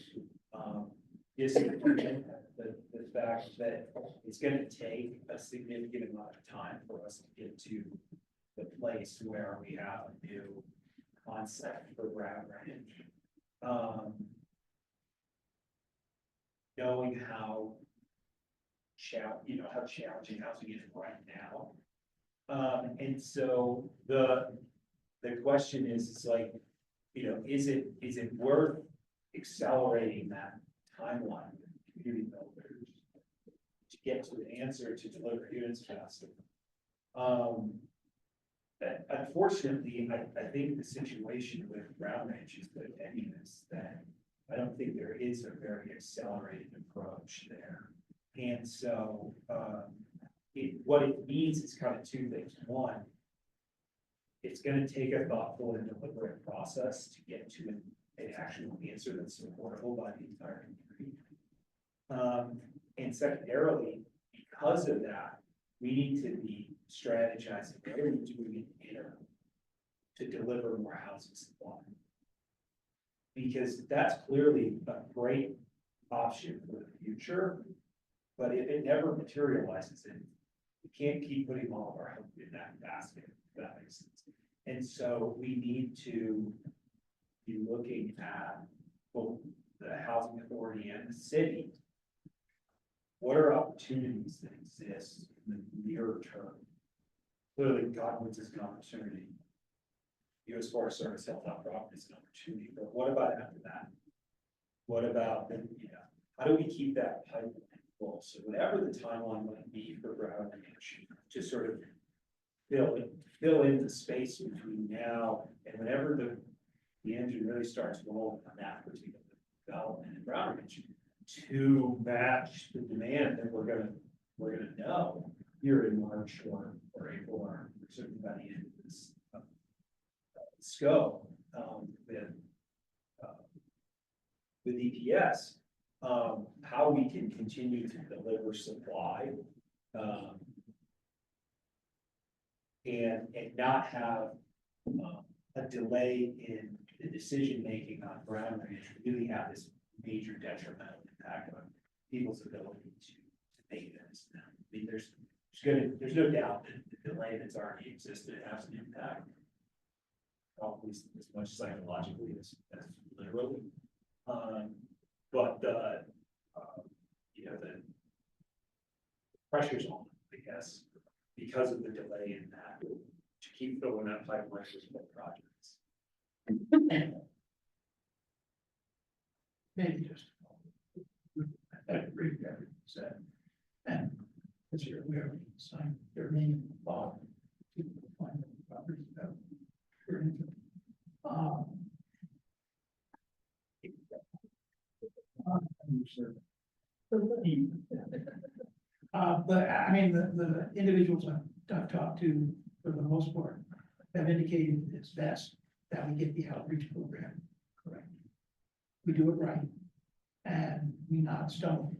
disagreement, the fact that it's gonna take a significant amount of time for us to get to the place where we have a new concept for Brown Ranch. Knowing how how challenging housing is right now. And so the question is, it's like, is it worth accelerating that timeline with community builders to get to an answer to deliver units faster? Unfortunately, I think the situation with Brown Ranch is the tenuous that I don't think there is a very accelerated approach there. And so, what it means is kind of two things. One, it's gonna take a thoughtful and deliberate process to get to an actual answer that's supportable by the entire community. And secondarily, because of that, we need to be strategizing, what are we doing in interim to deliver more housing supply? Because that's clearly a great option for the future, but if it never materializes, we can't keep putting all of our hope in that basket, if that makes sense. And so we need to be looking at both the housing authority and the city. What are opportunities that exist in the near term? Clearly, Godwin's is an opportunity. U.S. Forest Service Hilltop Property is an opportunity, but what about after that? What about, how do we keep that pipeline full? So whatever the timeline might be for Brown Ranch, to sort of fill in the space between now and whenever the engine really starts rolling on that particular development in Brown Ranch, to match the demand that we're gonna know here in March or April, or certainly by the end of this scope, with EPS, how we can continue to deliver supply, and not have a delay in the decision-making on Brown Ranch really have this major detrimental impact on people's ability to make this. I mean, there's no doubt that the delay that's already existed has an impact, probably as much psychologically as literally. But the pressure's on, I guess, because of the delay in that, to keep filling that pipeline with projects. Maybe just. I agree with everything you said. And as you're aware, we signed their name law to find the properties that we're into. But I mean, the individuals I've talked to, for the most part, have indicated it's best that we get the outreach program correct. We do it right, and we not stumble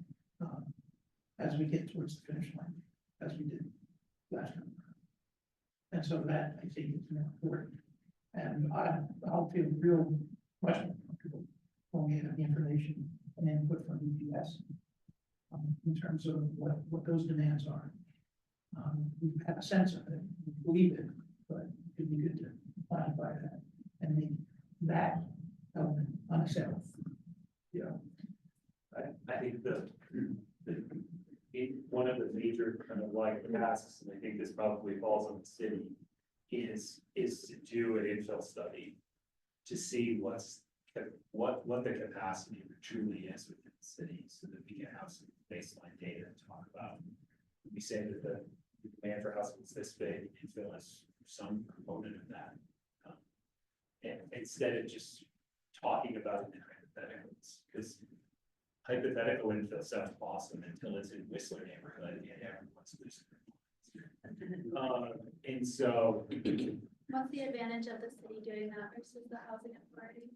as we get towards the finish line, as we did last time. And so that, I think, is more important. And I'll feel real much more comfortable when we have the information and input from EPS in terms of what those demands are. We have a sense of it, we believe it, but it'd be good to quantify that and make that element unacceptable. I think one of the major kind of like tasks, and I think this probably falls on the city, is to do an infill study to see what the capacity truly is within the city, so that we can have some baseline data to talk about. We say that the demand for housing is this big, infill is some component of that. And instead of just talking about it in hypotheticals, because hypothetical infill sounds awesome until it's in Whistler neighborhood and everyone's losing their minds. And so What's the advantage of the city doing that versus the housing authority?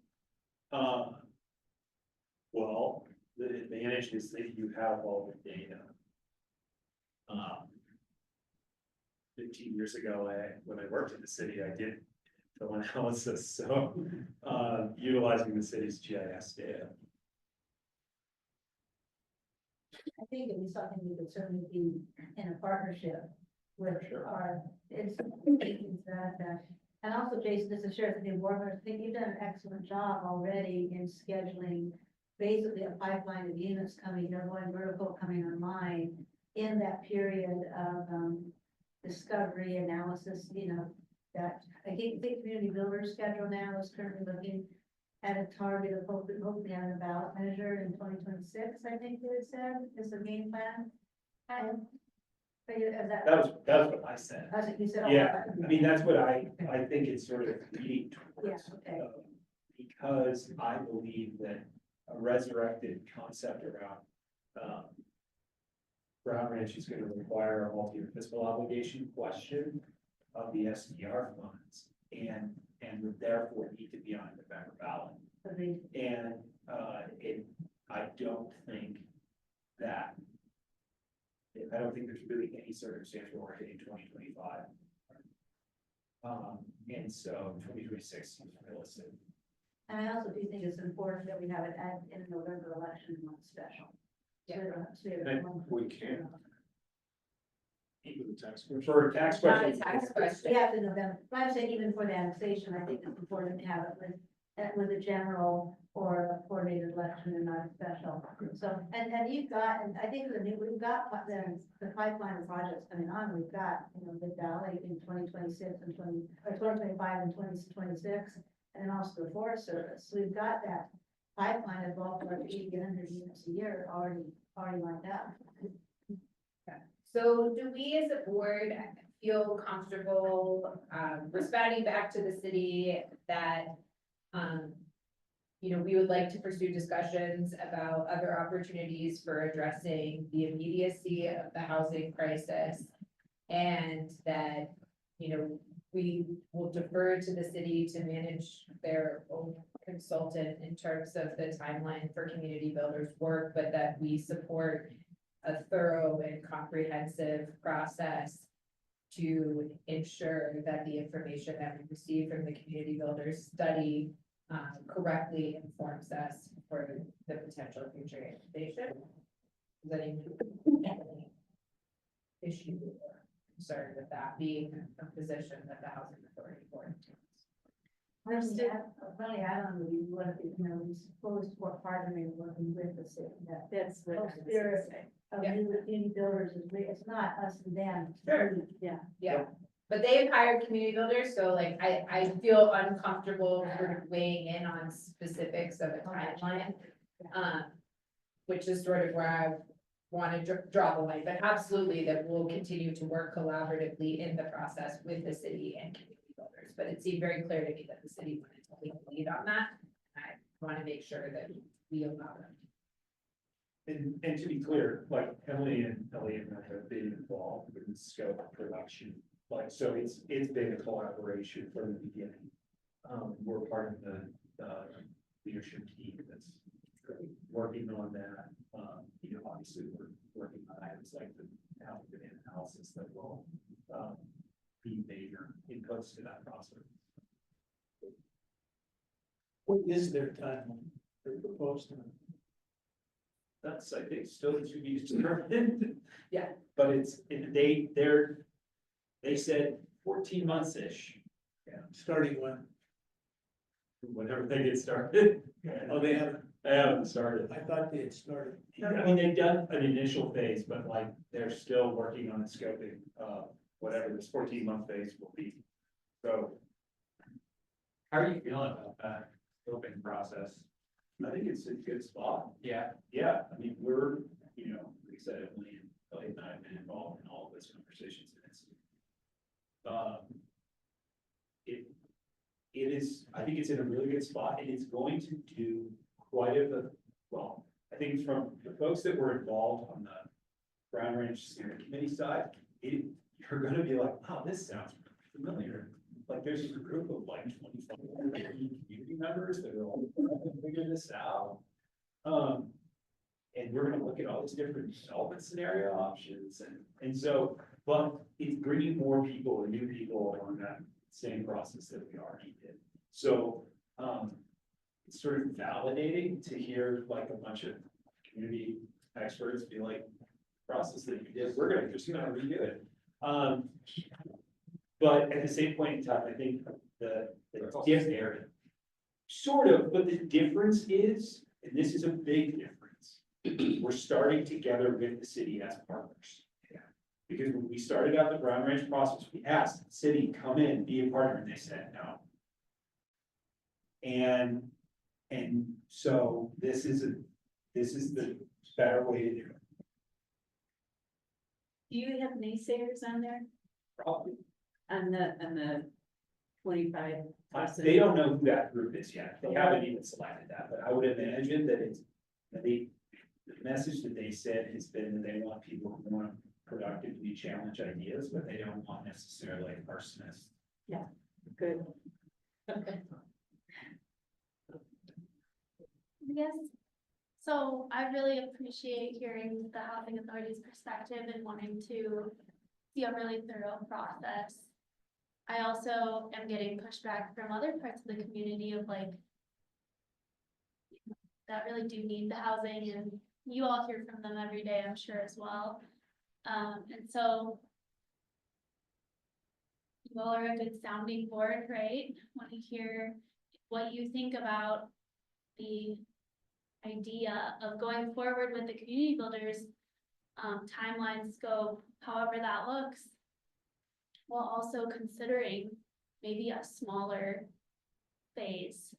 Well, the advantage is that you have all the data. 15 years ago, when I worked in the city, I did the analysis, so, utilizing the city's GIS data. I think it'd be something we could certainly be in a partnership with our, it's that. And also, Jason, this is Sheriff of Warner, I think you've done an excellent job already in scheduling basically a pipeline of units coming, going vertical, coming online in that period of, discovery analysis, that I think the community builder schedule now is currently looking at a target of hopefully having a ballot measure in 2026, I think it said, is the game plan. That was what I said. That's what you said. Yeah, I mean, that's what I think it's sort of leading towards. Yeah, okay. Because I believe that a resurrected concept around, Brown Ranch is gonna require a multi-year fiscal obligation question of the SDR funds and would therefore need to be on the November ballot. And, I don't think there's really any circumstance where we're hitting 2025. And so 2026 seems realistic. And I also do think it's important that we have it in a November election, not special. We can. Even the tax question. For a tax question. Not a tax question. Yeah, in November, but I'm saying even for the annexation, I think it's important to have it with a general or a coordinated election and not a special. So, and you've got, and I think we've got the pipeline of projects coming on, we've got, Mid Valley in 2026 and 2025 and 2026, and also the Forest Service. So we've got that pipeline of all for 800 units a year already lined up. So do we as a board feel comfortable, responding back to the city that, we would like to pursue discussions about other opportunities for addressing the immediacy of the housing crisis? And that, we will defer to the city to manage their own consultant in terms of the timeline for community builders work, but that we support a thorough and comprehensive process to ensure that the information that we receive from the community builders study correctly informs us for the potential future annexation. Is there any issue or concern with that being a position that the housing authority board takes? Really, I don't really want to be, supposed to work hard and working with the city. That's the whole spirit of community builders is, it's not us and them. Sure. Yeah. But they've hired community builders, so like, I feel uncomfortable sort of weighing in on specifics of a timeline. Which is sort of where I want to draw the line, but absolutely that we'll continue to work collaboratively in the process with the city and community builders. But it seemed very clear to me that the city wanted to take the lead on that. I want to make sure that we allow them. And to be clear, like Emily and Elliot have been involved with the scope of production. Like, so it's been a collaboration from the beginning. We're part of the leadership team that's working on that. Obviously we're working on items like the housing demand analysis that will be major inputs to that process. What is their timeline? They're proposed to. That's, I think, still to be determined. Yeah. But they said 14 months-ish. Yeah. Starting when? Whenever they get started. Oh, they haven't. They haven't started. I thought they had started. I mean, they've done an initial phase, but like, they're still working on the scoping of whatever this 14-month phase will be. So. How are you feeling about that scoping process? I think it's a good spot. Yeah. Yeah, I mean, we're, like I said, Emily and I have been involved in all of those conversations. It is, I think it's in a really good spot, and it's going to do quite well, I think from the folks that were involved on the Brown Ranch Steering Committee side, you're gonna be like, wow, this sounds familiar. Like, there's a group of like 25 community members that are all figure this out. And we're gonna look at all these different development scenario options and so, but it's bringing more people and new people on that same process that we already did. So, it's sort of validating to hear like a bunch of community experts be like, process that you did, we're just gonna redo it. But at the same point in time, I think the difference, sort of, but the difference is, and this is a big difference. We're starting together with the city as partners. Because when we started out the Brown Ranch process, we asked the city, come in, be a partner, and they said no. And so this is the better way to do it. Do you have naysayers on there? Probably. On the 25? They don't know who that group is yet. They haven't even selected that, but I would imagine that the message that they said has been that they want people who want productively challenge ideas, but they don't want necessarily arsonists. Yeah, good. Okay. Yes. So I really appreciate hearing the housing authority's perspective and wanting to see a really thorough process. I also am getting pushback from other parts of the community of like, that really do need the housing, and you all hear from them every day, I'm sure as well. And so you all are a good sounding board, right? Want to hear what you think about the idea of going forward with the community builders, timeline, scope, however that looks, while also considering maybe a smaller phase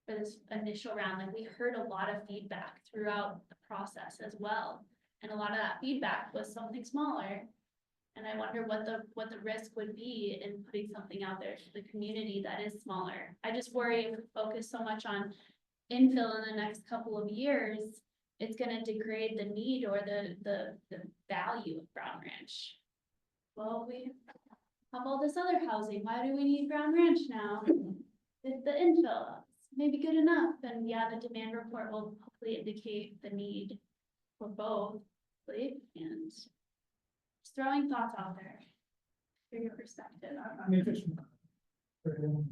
for this initial round. Like, we heard a lot of feedback throughout the process as well. And a lot of that feedback was something smaller. And I wonder what the risk would be in putting something out there to the community that is smaller. I just worry if we focus so much on infill in the next couple of years, it's gonna degrade the need or the value of Brown Ranch. Well, we have all this other housing. Why do we need Brown Ranch now? The infill maybe good enough. And yeah, the demand report will hopefully indicate the need for both, right? And just throwing thoughts out there for your perspective. I'm interested. For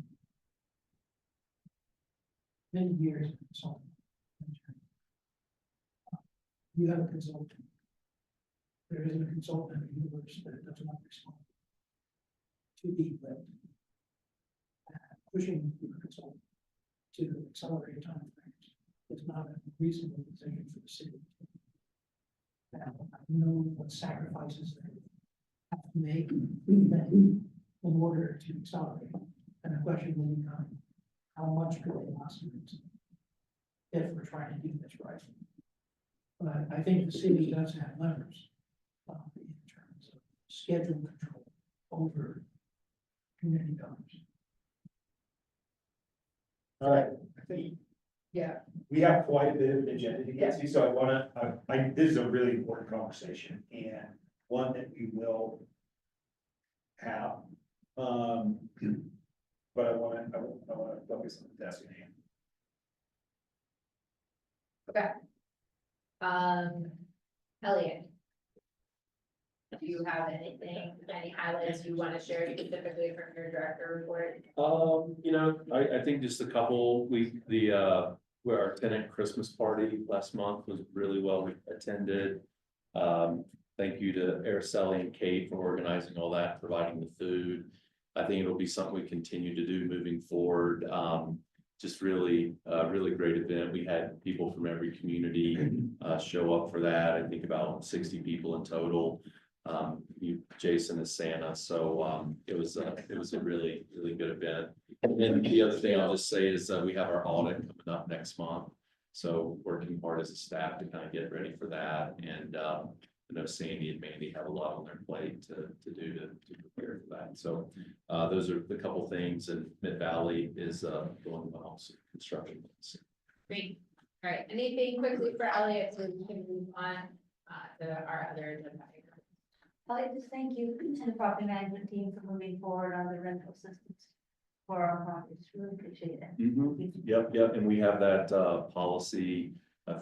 many years, so. You have a consultant. There isn't a consultant in the universe that does not respond to the lift. Pushing the consultant to accelerate timeframes is not a reasonable decision for the city. Now, I know what sacrifices they have to make in order to accelerate. And the question will become, how much could they possibly do if we're trying to do this right? But I think the city does have levers in terms of schedule control over community dollars. All right, I think, yeah, we have quite a bit of an agenda to get to, so I wanna, this is a really important conversation and one that we will have. But I wanna focus on the task at hand. Okay. Elliot. Do you have anything, any highlights you want to share specifically from your director report? You know, I think just a couple, where our tenant Christmas party last month was really well attended. Thank you to Araceli and Kate for organizing all that, providing the food. I think it'll be something we continue to do moving forward. Just really great event. We had people from every community show up for that. I think about 60 people in total. Jason is Santa, so it was a really good event. And then the other thing I'll just say is we have our audit coming up next month, so working hard as a staff to kind of get ready for that. And I know Sandy and Mandy have a lot on their plate to do to prepare for that. So those are the couple things, and Mid Valley is going well, so construction. Great. All right. Anything quickly for Elliot so we can move on to our other agenda items? I'd like to thank you to the property management team for moving forward on the rental systems. for our projects. Really appreciate it. Yep, and we have that policy,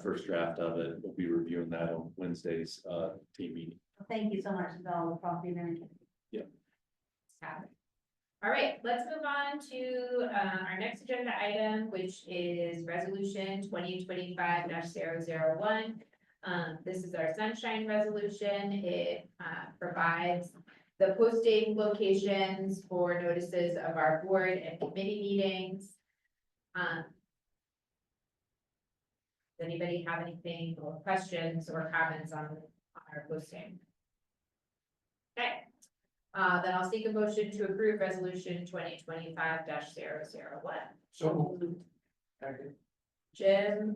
first draft of it. We'll be reviewing that on Wednesday's team meeting. Thank you so much to all the property management. All right, let's move on to our next agenda item, which is resolution 2025-001. This is our sunshine resolution. It provides the posting locations for notices of our board and committee meetings. Does anybody have anything or questions or comments on our posting? Okay. Then I'll seek a motion to approve resolution 2025-001. So. Jim.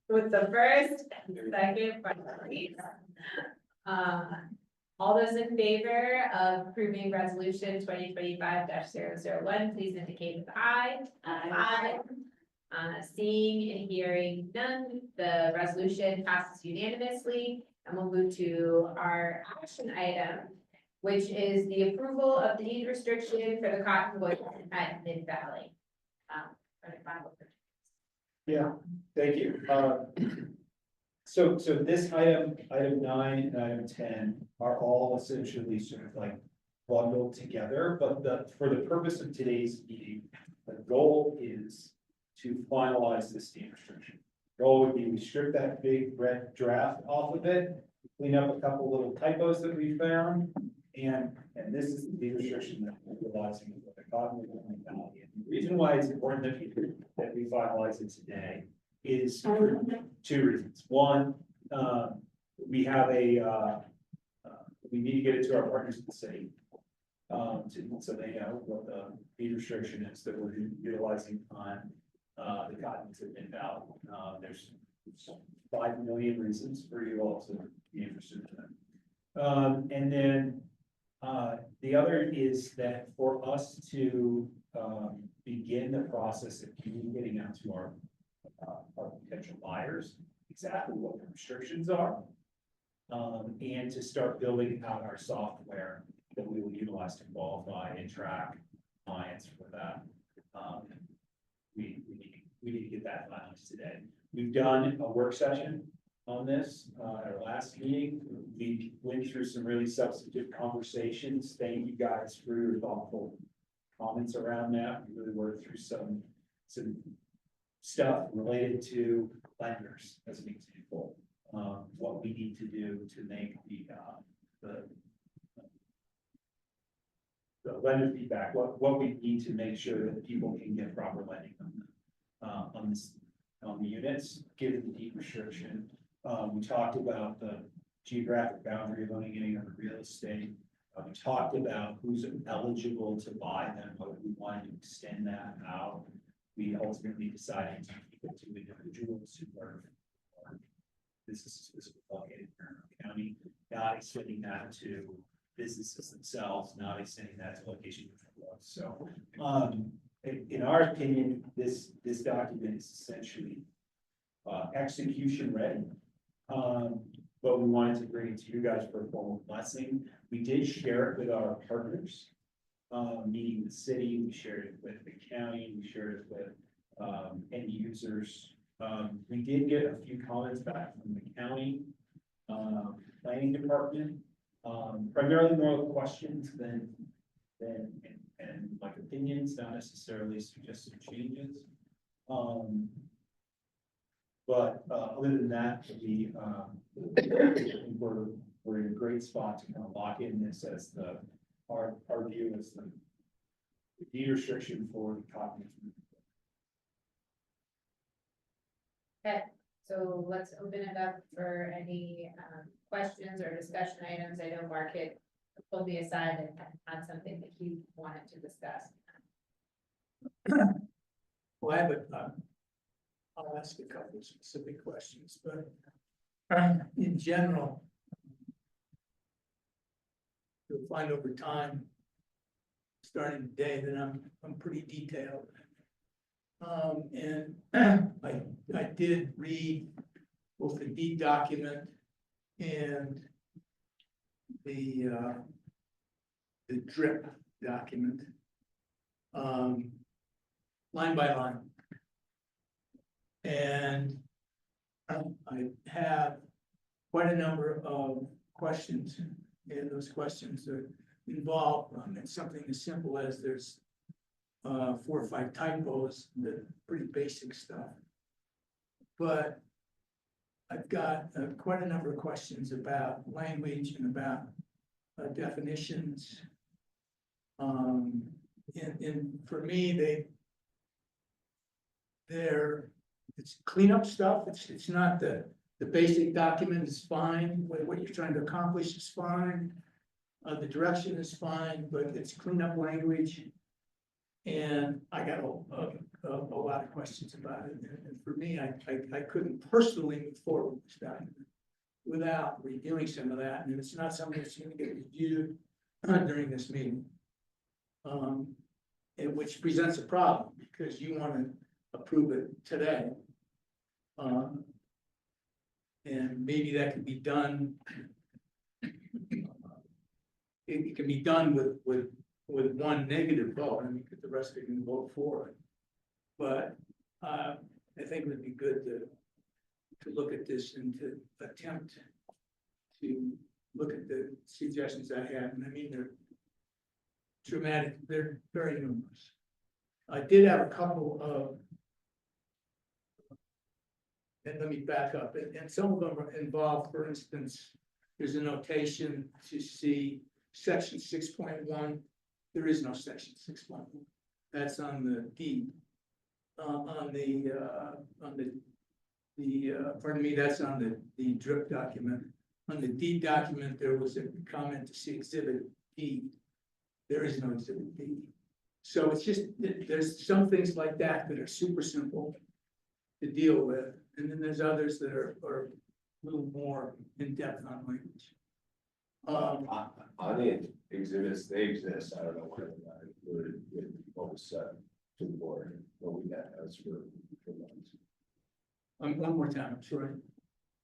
With the first, second, by Maurice. All those in favor of approving resolution 2025-001, please indicate with aye. Aye. Seeing and hearing none, the resolution passes unanimously. And we'll move to our action item, which is the approval of the deed restriction for the Cottonwood at Mid Valley. Yeah, thank you. So this item 9 and item 10 are all essentially sort of like bundled together, but for the purpose of today's meeting, the goal is to finalize this deed restriction. Goal would be we strip that big red draft off of it, clean up a couple little typos that we found, and this is the deed restriction that we're utilizing with the Cottonwood Valley. And the reason why it's important that we finalize it today is for 2 reasons. One, we have we need to get it to our partners in the city, so they know what the deed restriction is that we're utilizing on the Cottonwoods at Mid Valley. There's 5 million reasons for you all to be interested in that. And then the other is that for us to begin the process of communicating out to our potential buyers exactly what the restrictions are, and to start building out our software that we will utilize to qualify and track clients for that. We need to get that finalized today. We've done a work session on this at our last meeting. We went through some really substantive conversations. Thank you guys for your thoughtful comments around that. We really worked through some stuff related to lenders, as an example. What we need to do to make the lender feedback, what we need to make sure that people can get proper lending on the units, given the deed restriction. We talked about the geographic boundary of owning on the real estate. We talked about who's eligible to buy them, but we wanted to extend that out. We ultimately decided to keep it to individuals who are businesses located in our county, not extending that to businesses themselves, not extending that to locations. So, in our opinion, this document is essentially execution ready. But we wanted to bring it to you guys for a formal blessing. We did share it with our partners, meaning the city. We shared it with the county. We shared it with end users. We did get a few comments back from the county planning department, primarily more questions than like opinions, not necessarily suggested changes. But other than that, we're in a great spot to kind of lock in this as our view as the deed restriction for the Cottonwoods. Okay, so let's open it up for any questions or discussion items. I know Mark had pulled me aside and had something that he wanted to discuss. Well, I have I'll ask a couple of specific questions, but in general, you'll find over time, starting today, that I'm pretty detailed. And I did read both the deed document and the DRIP document. line by line. And I have quite a number of questions, and those questions are involved, in something as simple as there's 4 or 5 typos, the pretty basic stuff. But I've got quite a number of questions about language and about definitions. And for me, it's cleanup stuff. It's not the basic document is fine. What you're trying to accomplish is fine. The direction is fine, but it's cleanup language. And I got a lot of questions about it. And for me, I couldn't personally move forward with this document without reviewing some of that. And it's not something that's going to get reviewed during this meeting. And which presents a problem because you want to approve it today. And maybe that could be done. It can be done with one negative vote, and the rest of you can vote for it. But I think it would be good to look at this and to attempt to look at the suggestions I had. And I mean, they're dramatic, they're very numerous. I did have a couple of, and let me back up, and some of them involve, for instance, there's a notation to see section 6.1. There is no section 6.1. That's on the deed. Pardon me, that's on the drip document. On the deed document, there was a comment to see exhibit D. There is no exhibit D. So it's just, there's some things like that that are super simple to deal with. And then there's others that are a little more in-depth on language. On the exhibits, they exist. I don't know whether or not included with what was said to the board, but we got those for months. One more time, I'm sorry.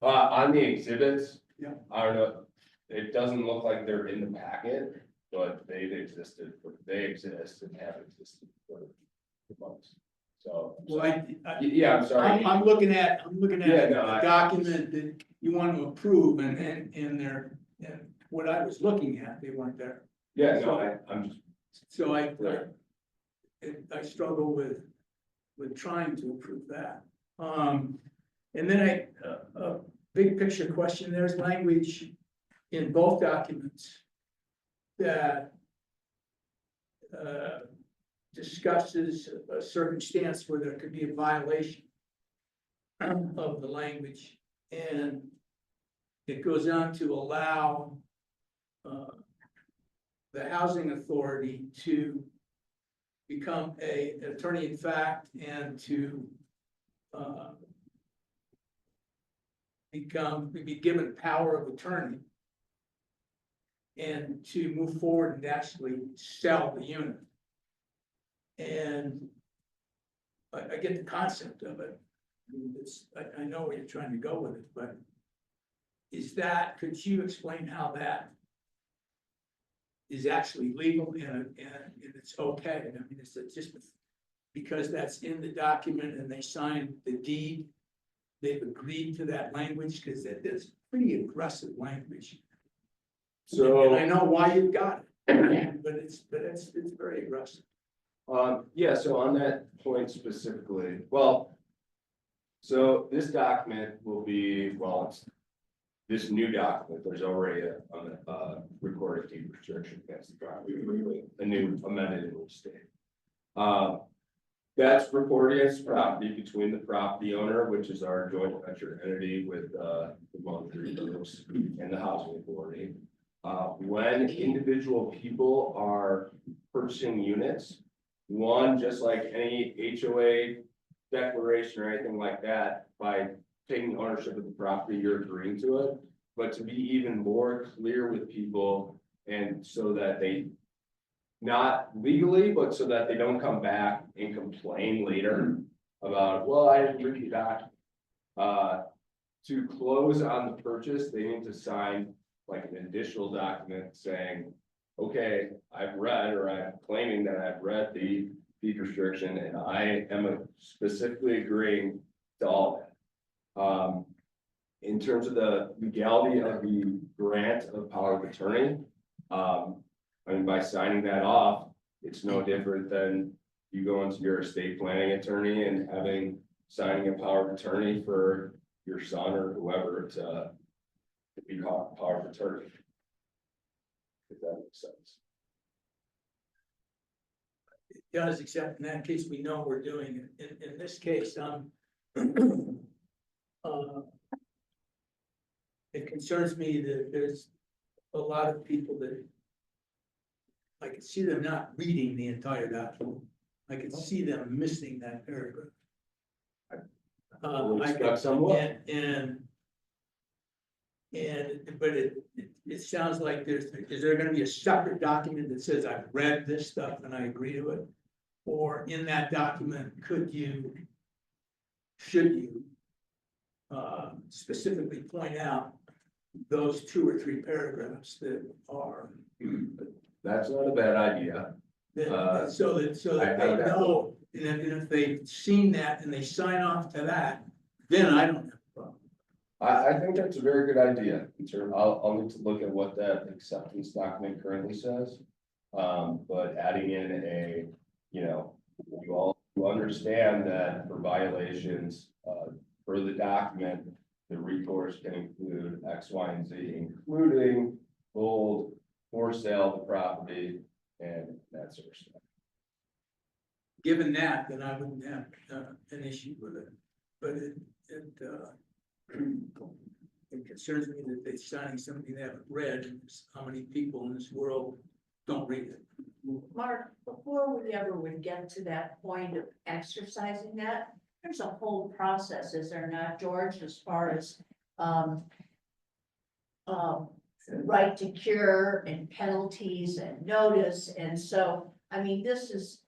On the exhibits, Yeah. I don't know. It doesn't look like they're in the packet, but they exist and have existed for months. So, Well, yeah, I'm sorry. I'm looking at Yeah, no, a document that you want to approve and they're, and what I was looking at, they weren't there. Yeah, no, I'm just. So I struggle with trying to approve that. And then a big picture question, there's language in both documents that discusses a circumstance where there could be a violation of the language, and it goes on to allow the housing authority to become an attorney in fact and to be given power of attorney and to move forward and actually sell the unit. And I get the concept of it. I know where you're trying to go with it, but could you explain how that is actually legal and it's okay? I mean, is it just because that's in the document and they signed the deed, they've agreed to that language? Because it's pretty aggressive language. So. And I know why you've got it, but it's very aggressive. Yeah, so on that point specifically, well, so this document will be, well, it's this new document, there's already a recorded deed restriction against the property, a new amended in which state. That's recorded against property between the property owner, which is our joint venture entity with the monetary folks and the housing authority. When individual people are purchasing units, one, just like any HOA declaration or anything like that, by taking ownership of the property, you're agreeing to it. But to be even more clear with people, and so that they, not legally, but so that they don't come back and complain later about, well, I didn't read that. To close on the purchase, they need to sign like an additional document saying, okay, I've read, or I'm claiming that I've read the deed restriction, and I am specifically agreeing to all that. In terms of the legality of the grant of power of attorney, I mean, by signing that off, it's no different than you go into your estate planning attorney and signing a power of attorney for your son or whoever to be power of attorney. If that makes sense. It does, except in that case, we know what we're doing. In this case, it concerns me that there's a lot of people that I can see them not reading the entire document. I can see them missing that paragraph. We'll I expect can, somewhat. but it sounds like is there gonna be a separate document that says I've read this stuff and I agree to it? Or in that document, should you specifically point out those 2 or 3 paragraphs that are. That's not a bad idea. So that they know, and if they've seen that and they sign off to that, then I don't have a problem. I think that's a very good idea. I'll need to look at what that acceptance document currently says. But adding in you understand that for violations, for the document, the recourse can include X, Y, and Z, including hold for sale of the property and that sort of stuff. Given that, then I wouldn't have an issue with it, but it concerns me that they're signing something they haven't read, and how many people in this world don't read it. Mark, before we ever would get to that point of exercising that, there's a whole process, is there not, George, as far as right to cure and penalties and notice, and so, I mean, this is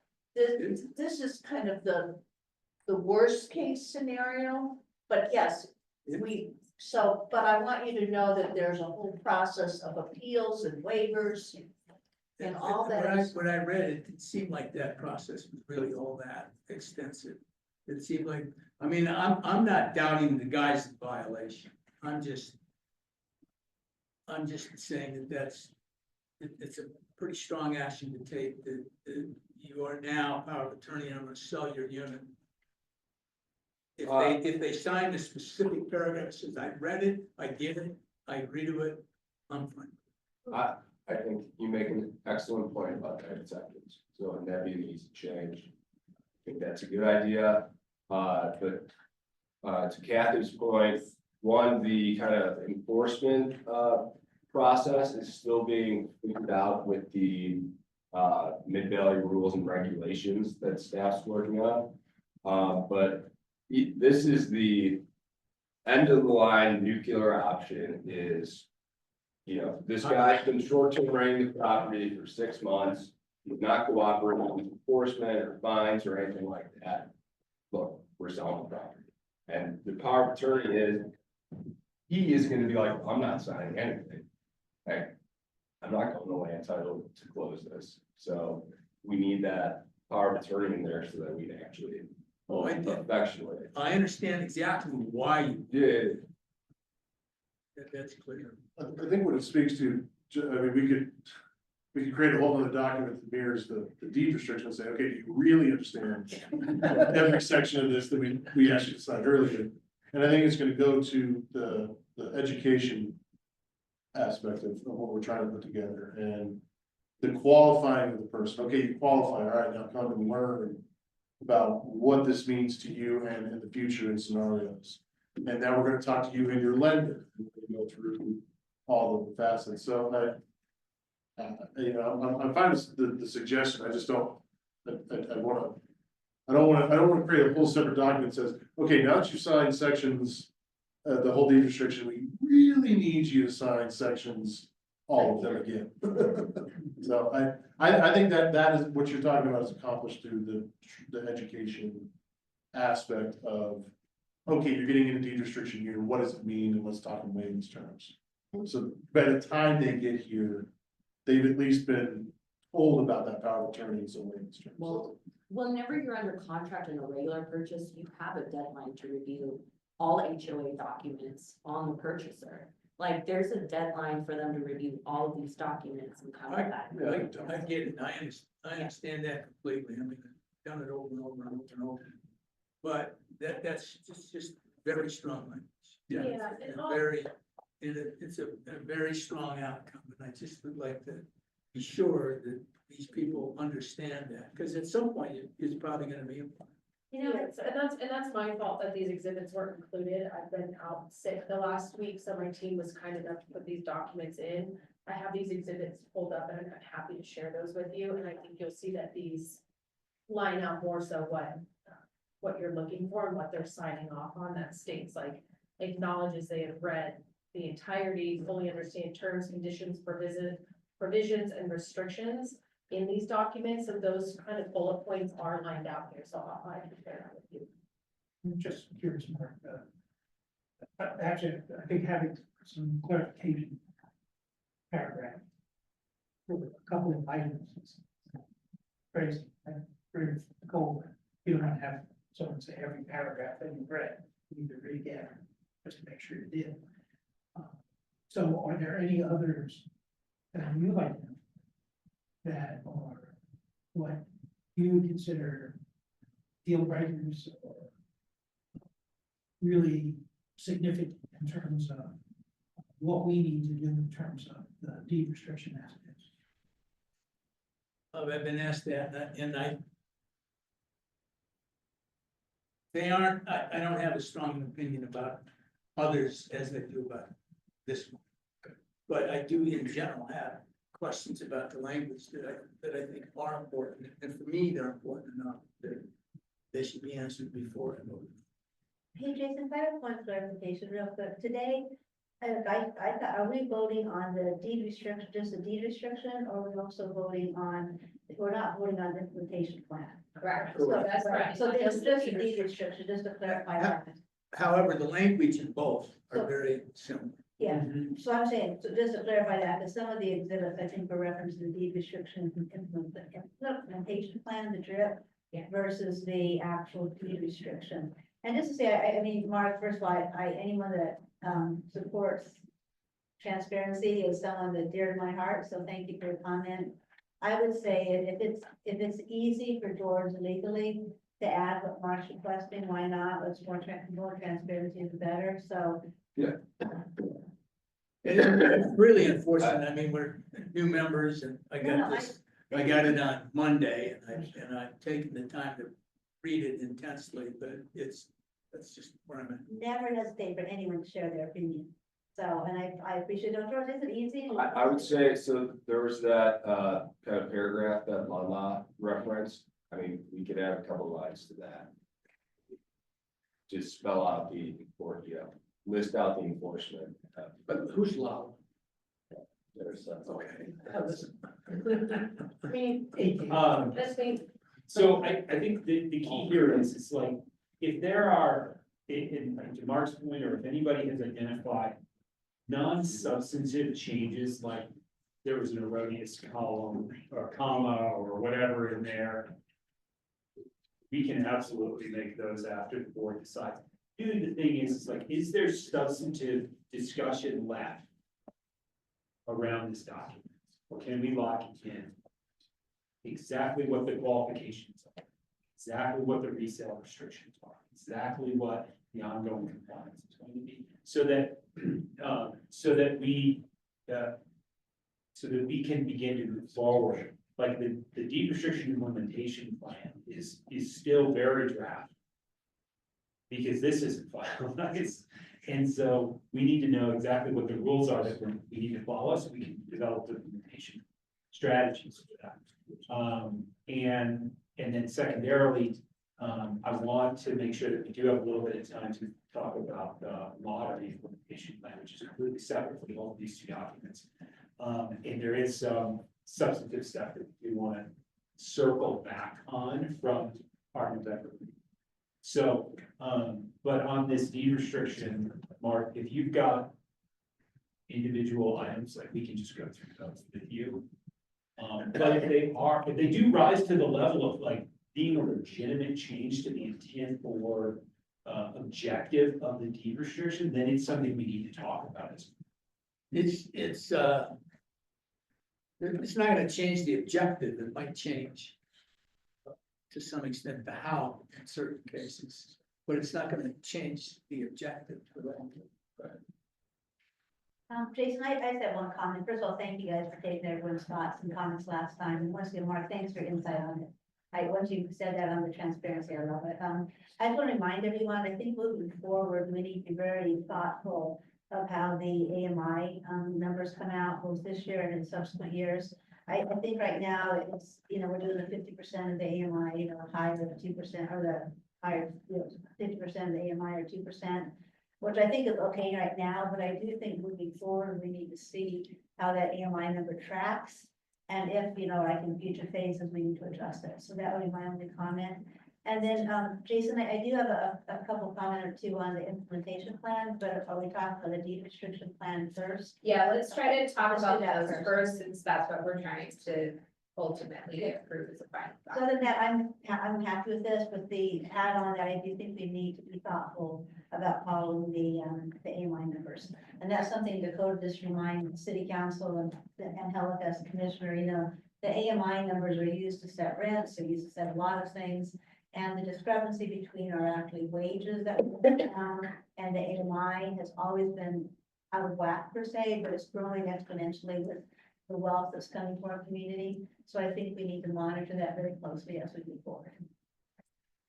kind of the worst case scenario, but yes, but I want you to know that there's a whole process of appeals and waivers and all that. When I read it, it seemed like that process was really all that extensive. It seemed like, I mean, I'm not doubting the guy's violation. I'm just saying that it's a pretty strong action to take, that you are now power of attorney and I'm gonna sell your unit. If they sign a specific paragraph that says I read it, I get it, I agree to it, I'm fine. I think you make an excellent point about that acceptance. So that needs to change. I think that's a good idea. But to Kathy's point, one, the kind of enforcement process is still being figured out with the Mid-Valley rules and regulations that staff's working on. But this is the end of the line nuclear option is, this guy's been short-term renting the property for 6 months. He's not cooperating with enforcement or fines or anything like that. Look, we're selling the property. And the power of attorney he is going to be like, I'm not signing anything. Okay. I'm not going to land title to close this. So we need that power of attorney in there so that we can actually effectuate it. I understand exactly why you did. That's clear. I think what it speaks to, I mean, we could create a whole other document that mirrors the deed restriction and say, okay, do you really understand every section of this that we actually decided earlier? And I think it's gonna go to the education aspect of what we're trying to put together and the qualifying of the person. Okay, you qualify, all right, now come and learn about what this means to you and in the future in scenarios. And now we're gonna talk to you and your lender. We're gonna go through all of the facets. So I'm fine with the suggestion. I just don't, I don't want to create a whole separate document that says, okay, now that you sign sections, the whole deed restriction, we really need you to sign sections, all of them again. So I think that is what you're talking about is accomplished through the education aspect of, okay, you're getting into deed restriction here. What does it mean? And let's talk in layman's terms. So by the time they get here, they've at least been told about that power of attorney in so many terms. Well, whenever you're under contract in a regular purchase, you have a deadline to review all HOA documents on the purchaser. Like, there's a deadline for them to review all of these documents and come back. I get it, I understand that completely, I mean, I've done it over and over and over and over. But that's just very strong language. Yeah, It's and a all- very, it's a very strong outcome, and I just would like to be sure that these people understand that, because at some point it's probably gonna be important. You know, and that's my fault that these exhibits weren't included. I've been out sick the last week, so my team was kind enough to put these documents in. I have these exhibits pulled up and I'm happy to share those with you, and I think you'll see that these line out more so what you're looking for and what they're signing off on. That states like acknowledges they have read the entirety, fully understand terms, conditions, provisions and restrictions in these documents, and those kind of bullet points are lined out here, so I can share that with you. I'm just curious, Mark, actually, I think having some clarification paragraph for a couple of items. is Crazy, I agree with Nicole, you don't have someone say every paragraph that you read, you need to read again, just to make sure you did. So are there any others that you like that are what you would consider deal breakers or really significant in terms of what we need to do in terms of the deed restriction aspects? I've been asked that, and they aren't, I don't have a strong opinion about others as I do about this one. But I do in general have questions about the language that I think are important, and for me, they're important enough that they should be answered before I vote. Hey, Jason, I have one clarification real quick. Today, I thought, are we voting on the deed restriction, just the deed restriction, or are we also voting on, we're not voting on the implementation plan? Correct. So That's right. So there's just a deed restriction, just to clarify that. However, the language in both are very similar. Yeah, so I'm saying, so just to clarify that, because some of the exhibits, I think, were referenced to the deed restriction and implementation plan, the drip, versus the actual deed restriction. And just to say, I mean, Mark, first of all, anyone that supports transparency is someone that dear to my heart, so thank you for your comment. I would say if it's easy for George legally to add what Mark's requesting, why not? Let's more transparency the better, so. Yeah. It's really unfortunate, I mean, we're new members and I got it on Monday and I've taken the time to read it intensely, but that's just where I'm at. Never hesitate for anyone to share their opinion. So, and I appreciate it. George, is it easy? I would say, so there was that kind of paragraph that Lala referenced. I mean, we could add a couple lines to that. Just spell out the, or, list out the enforcement. But who's loud? There's Okay. I mean, that's me. So I think the key here is, it's like, if there are, in to Mark's point, or if anybody has identified non-substantive changes, like there was an erroneous column or comma or whatever in there, we can absolutely make those after the board decides. Really, the thing is like, is there substantive discussion left around this document? Or can we lock it in? Exactly what the qualifications are, exactly what the resale restrictions are, exactly what the ongoing compliance is going to be, so that we can begin to move forward. Like the deed restriction implementation plan is still very draft, because this isn't finalized. And so we need to know exactly what the rules are that we need to follow, so we can develop the implementation strategies for that. And then secondarily, I want to make sure that we do have a little bit of time to talk about the modern implementation plan, which is completely separate from all of these two documents. And there is some substantive stuff that we want to circle back on from our November. So, but on this deed restriction, Mark, if you've got individual items, like we can just go through those with you. But if they do rise to the level of like being a legitimate change to the intent or objective of the deed restriction, then it's something we need to talk about. It's not gonna change the objective, it might change to some extent the how in certain cases, but it's not gonna change the objective. Jason, I just have one comment. First of all, thank you guys for taking everyone's thoughts and comments last time. And once again, Mark, thanks for your insight on it. Once you said that on the transparency, I love it. I just want to remind everyone, I think moving forward, we need to be very thoughtful of how the AMI numbers come out both this year and in subsequent years. I think right now it's, we're doing the 50% of the AMI, higher than 2% or the higher, 50% of the AMI or 2%. Which I think is okay right now, but I do think moving forward, we need to see how that AMI number tracks. And if, like in future phases, we need to adjust it. So that would be my only comment. And then, Jason, I do have a couple comment or two on the implementation plan, but are we talking about the deed restriction plan first? Yeah, let's try to talk Let's about do that those first, since that's what we're trying to ultimately approve as a final. So other than that, I'm happy with this, but the add-on that I do think we need to be thoughtful about following the AMI numbers. And that's something Dakota just reminded the city council and Helen as commissioner, the AMI numbers are used to set rents, they're used to set a lot of things. And the discrepancy between our actually wages that we put down and the AMI has always been out of whack per se, but it's growing exponentially with the wealth that's coming to our community. So I think we need to monitor that very closely as we move forward.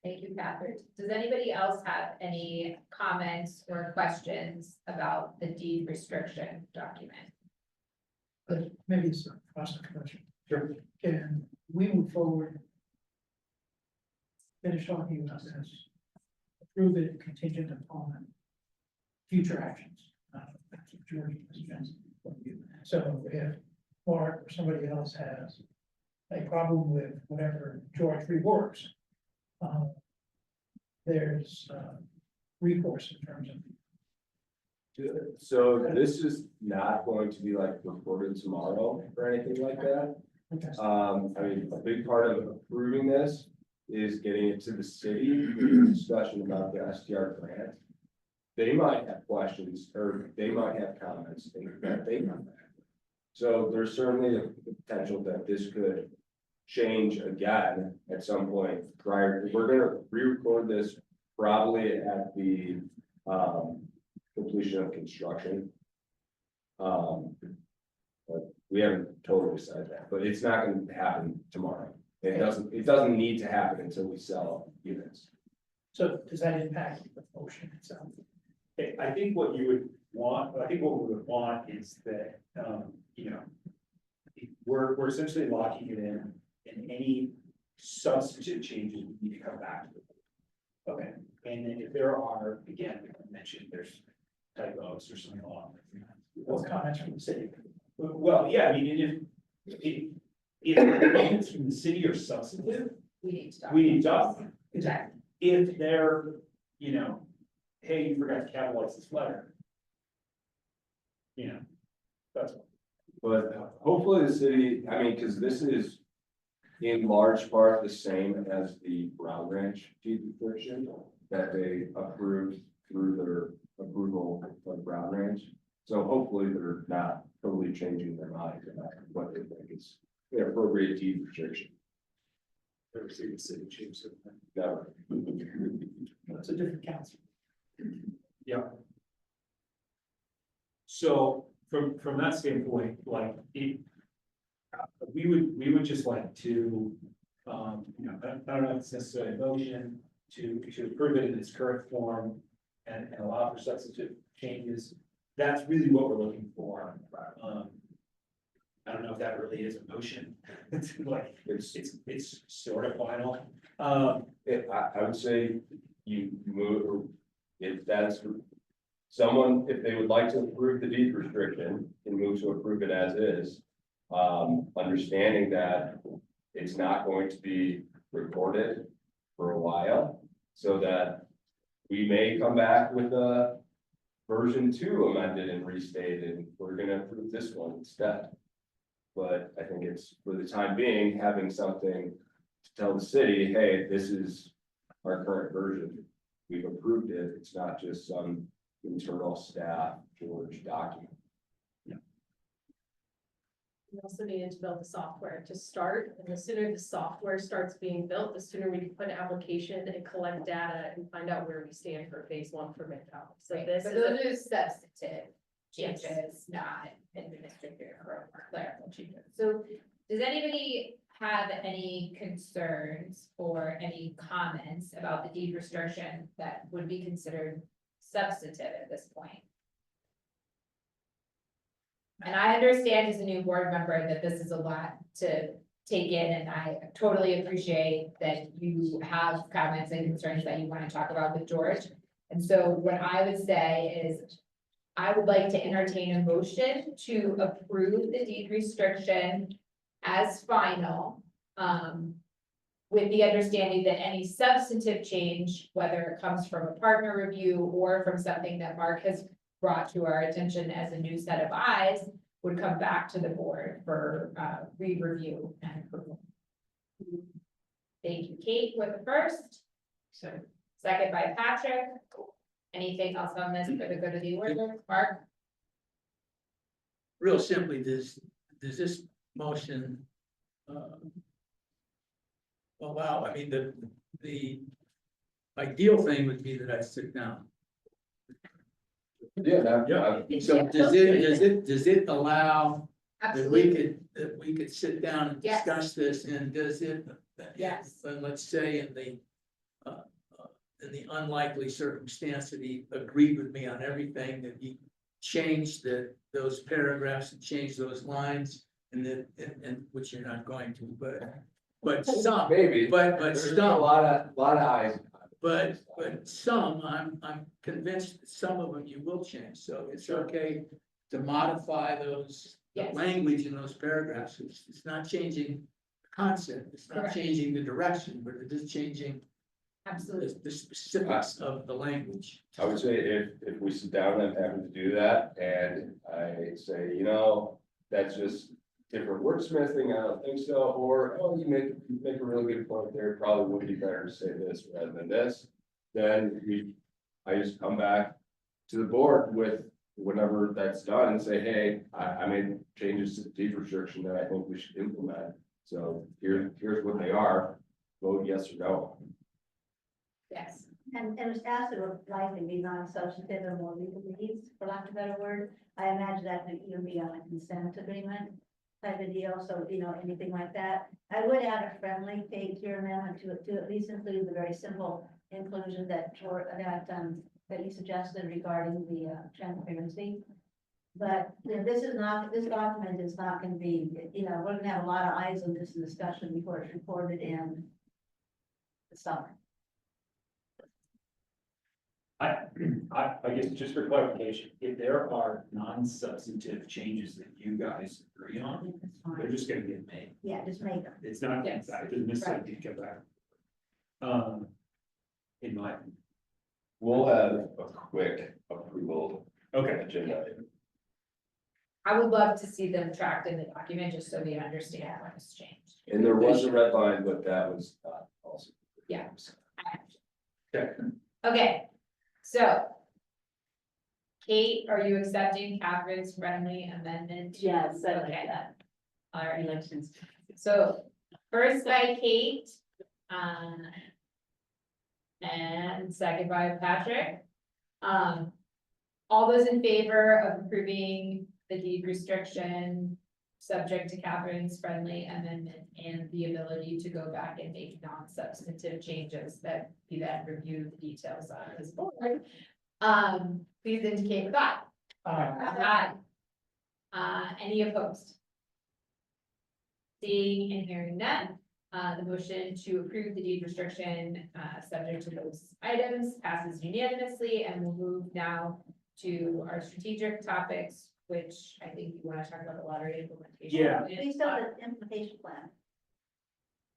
Thank you, Catherine. Does anybody else have any comments or questions about the deed restriction document? But maybe it's a process question. Sure. Can we move forward? Finish talking about this. Approve it contingent upon future actions. That's what George was suggesting. So if Mark or somebody else has a problem with whatever George reworks, there's recourse in terms of. So this is not going to be like recorded tomorrow or anything like that. Okay. I mean, a big part of approving this is getting it to the city, discussion about the STR grant. They might have questions or they might have comments that they come back. So there's certainly a potential that this could change again at some point prior. We're gonna re-record this probably at the completion of construction. But we haven't totally decided that, but it's not gonna happen tomorrow. It doesn't need to happen until we sell units. So does that impact the motion itself? I think what you would want, I think what we would want is that, we're essentially locking it in, and any substantive changes we need to come back to. Okay, and then if there are, again, like I mentioned, there's typos or something along. Or comments from the city? Well, yeah, I mean, if comments from the city are substantive, We need to talk. we need to talk. Exactly. If they're, hey, you forgot to capitalize this letter. That's. But hopefully the city, I mean, because this is in large part the same as the Brown Ranch deed restriction that they approved through their approval of Brown Ranch. So hopefully they're not totally changing their mind about what they think is the appropriate deed restriction. Never seen the city change something. Never. It's a different council. Yeah. So from that standpoint, like we would just like to, I don't know if it's necessarily a motion to approve it in its current form and allow for substantive changes. That's really what we're looking for. I don't know if that really is a motion. It's like, it's sort of final. I would say you move, if that's someone, if they would like to approve the deed restriction, can move to approve it as is. Understanding that it's not going to be recorded for a while, so that we may come back with a version 2 amended and restated, and we're gonna approve this one instead. but I think it's, for the time being, having something to tell the city, hey, this is our current version. We've approved it. It's not just some internal staff George document. We also needed to build the software to start, and the sooner the software starts being built, the sooner we can put an application and collect data and find out where we stand for phase 1 for Midtown. So this But is those a- are substantive Yes. changes, not administrative or clerical changes. So does anybody have any concerns or any comments about the deed restriction that would be considered substantive at this point? And I understand as a new board member that this is a lot to take in, and I totally appreciate that you have comments and concerns that you want to talk about with George. And so what I would say is, I would like to entertain a motion to approve the deed restriction as final. With the understanding that any substantive change, whether it comes from a partner review or from something that Mark has brought to our attention as a new set of eyes, would come back to the board for re-review and approval. Thank you, Kate, with the first. Second by Patrick. Anything else on this for the good of the order? Mark? Real simply, does this motion allow, I mean, the ideal thing would be that I sit down. Yeah. So does it allow that we could sit down and Yes. discuss this, and does it? Yes. And let's say in the unlikely circumstance that he agreed with me on everything, that he changed those paragraphs and changed those lines, and which you're not going to, but some. Maybe. But There's some. a lot of eyes. But some, I'm convinced that some of them you will change, so it's okay to modify those, the Yes. language in those paragraphs. It's not changing the concept, it's not Correct. changing the direction, but it is changing Absolutely. the specifics of the language. I would say if we sit down and have to do that, and I say, you know, that's just different wordsmithing, I don't think so, or, oh, you make a really good point there, it probably would be better to say this rather than this. Then I just come back to the board with whenever that's done and say, hey, I made changes to the deed restriction that I think we should implement. So here's what they are, vote yes or no. Yes. And it's asked to likely be non-substantive or more legalese, for lack of a better word. I imagine that would even be on a consent agreement type of deal, so, you know, anything like that. I would add a friendly page to your amendment to at least include the very simple inclusion that you suggested regarding the transparency. But you know, this document is not gonna be, you know, we're gonna have a lot of eyes on this discussion before it's reported in the summer. I guess just for clarification, if there are non-substantive changes that you guys agree on, they're just gonna get made. Yeah, just make them. It's not, it Yes. doesn't necessarily need to come back. In my, We'll have a quick approval okay, agenda. I would love to see them tracked in the document, just so we understand what has changed. And there was a red line, but that was also. Yeah. okay. Okay, so. Kate, are you accepting Catherine's friendly amendment? Yes, I like Okay. that. All right, Elections. so first by Kate. And second by Patrick. All those in favor of approving the deed restriction, subject to Catherine's friendly amendment and the ability to go back and make non-substantive changes that we then review the details on this board. Please indicate with aye. Aye. Any opposed? Seeing and hearing none, the motion to approve the deed restriction, subject to those items passes unanimously, and we'll move now to our strategic topics, which I think you want to talk about the lottery implementation. Yeah. Please tell the implementation plan.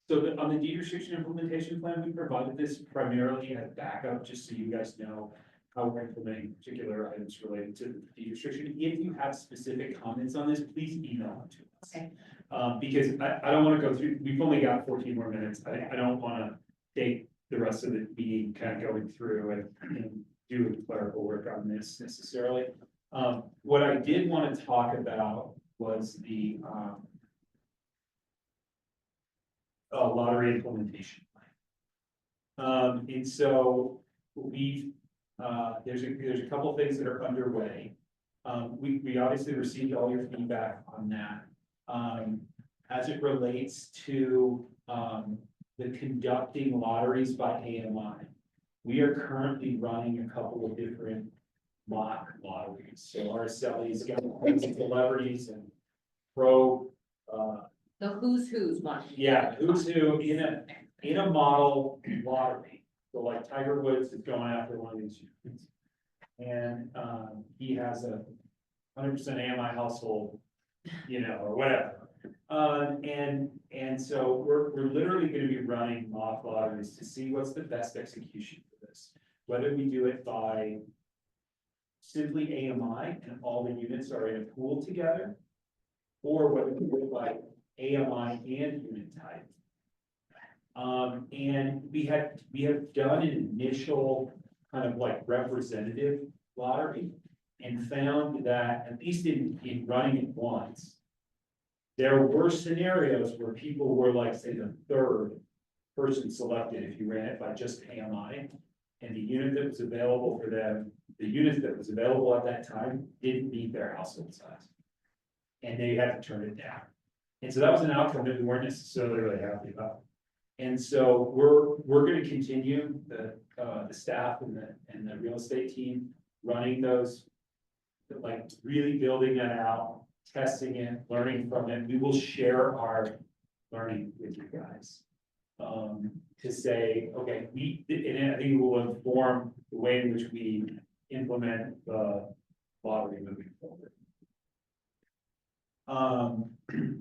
So on the deed restriction implementation plan, we provided this primarily as backup, just so you guys know. how we're implementing particular items related to the fee restriction. If you have specific comments on this, please email them to us. Okay. Because I don't wanna go through, we've only got 14 more minutes. I don't wanna take the rest of the meeting kind of going through and do clerical work on this necessarily. What I did want to talk about was the lottery implementation plan. And so we've, there's a couple of things that are underway. We obviously received all your feedback on that. As it relates to the conducting lotteries by AMI, we are currently running a couple of different mock lotteries. So Araceli's got some celebrities and The who's one. yeah, who's who in a model lottery. So like Tiger Woods is going after one of these units. And he has a 100% AMI household, or whatever. And so we're literally gonna be running mock lotteries to see what's the best execution for this. Whether we do it by simply AMI and all the units are in a pool together, or whether we do it by AMI and unit type. And we have done an initial kind of like representative lottery and found that at least in running it once, there were scenarios where people were like, say, the third person selected if you ran it by just AMI, and the unit that was available for them, the unit that was available at that time didn't meet their household size. And they had to turn it down. And so that was an outcome that we weren't necessarily really happy about. And so we're going to continue the staff and the real estate team running those, like really building that out, testing it, learning from it. We will share our learning with you guys. To say, okay, and I think it will inform the way in which we implement the lottery moving forward.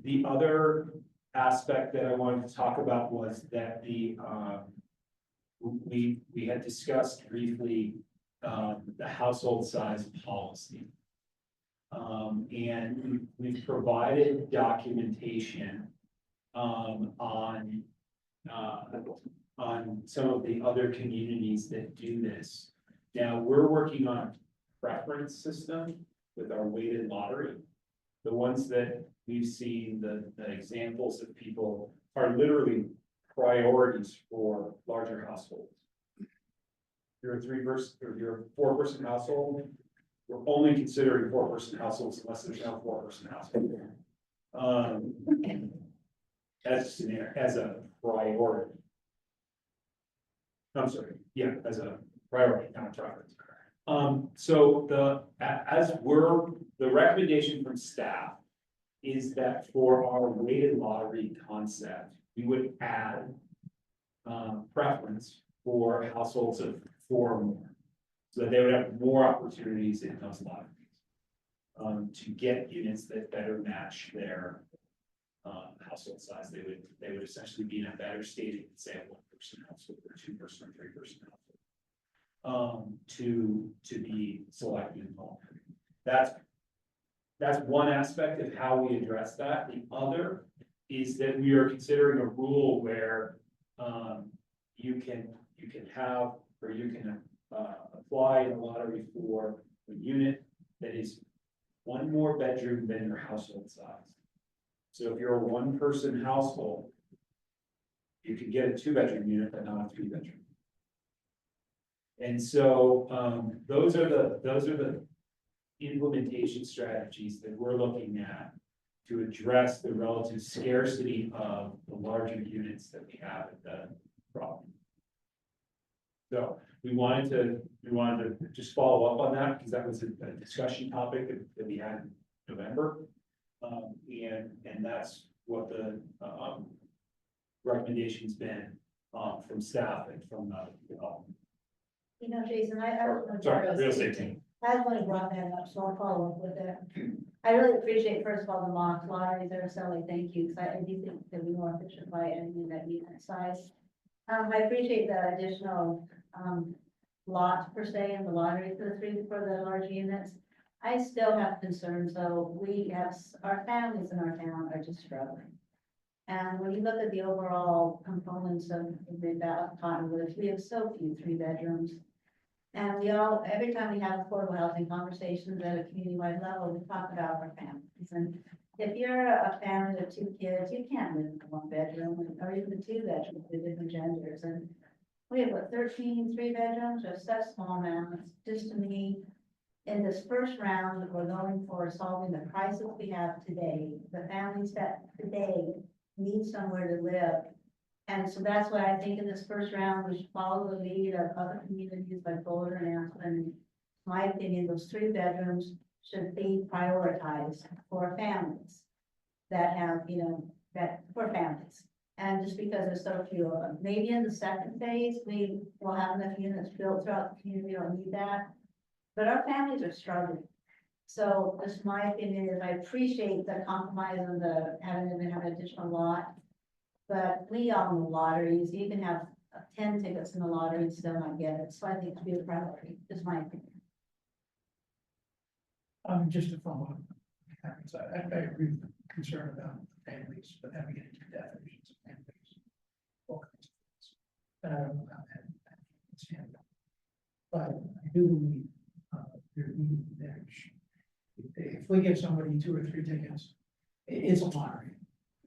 The other aspect that I wanted to talk about was that we had discussed briefly the household size policy. And we've provided documentation on some of the other communities that do this. Now, we're working on a preference system with our weighted lottery. The ones that we've seen, the examples of people are literally priorities for larger households. If you're a 3-person or you're a 4-person household, we're only considering 4-person households unless there's no 4-person household. As a priority. I'm sorry, yeah, as a priority, not a preference. So the recommendation from staff is that for our weighted lottery concept, we would add preference for households of 4 or more, so that they would have more opportunities in those lotteries to get units that better match their household size. They would essentially be in a better state than say a 1-person household or 2-person or 3-person household to be selected in all. That's one aspect of how we address that. The other is that we are considering a rule where you can have, or you can apply in a lottery for a unit that is 1 more bedroom than your household size. So if you're a 1-person household, you can get a 2-bedroom unit, but not a 3-bedroom. And so those are the implementation strategies that we're looking at to address the relative scarcity of the larger units that we have at the problem. So we wanted to just follow up on that because that was a discussion topic that we had in November. And that's what the recommendation's been from staff and from Jason, real estate team. I was only brought that up, so I'll follow up with it. I really appreciate, first of all, the mock lotteries, Araceli, thank you, because I do think that we more efficient by anything that meets that size. I appreciate the additional lot per se in the lottery for the large units. I still have concerns, though. Our families in our town are just struggling. And when you look at the overall components of the Cottonwood, we have so few 3 bedrooms. And every time we have affordable housing conversations at a community-wide level, we talk about our families. And if you're a family with 2 kids, you can't live in a 1 bedroom or even a 2 bedroom with different genders. And we have 13 3 bedrooms, or such small amounts. Just to me, in this first round, we're going for solving the crisis we have today, the families that today need somewhere to live. And so that's why I think in this first round, we should follow the lead of other communities like Boulder and Aspen. In my opinion, those 3 bedrooms should be prioritized for families that have, for families. And just because there's so few of them, maybe in the second phase, we will have enough units built throughout the community, we don't need that. But our families are struggling. So just my opinion is I appreciate the compromise of having an additional lot. But we all know lotteries, you can have 10 tickets in the lottery and still not get it. So I think it should be a priority, is my opinion. Just to follow up. I agree with the concern about families, but having it into definitions of families. All kinds of things. And I don't know how that's handled. But I do believe if we give somebody 2 or 3 tickets, it's a lottery.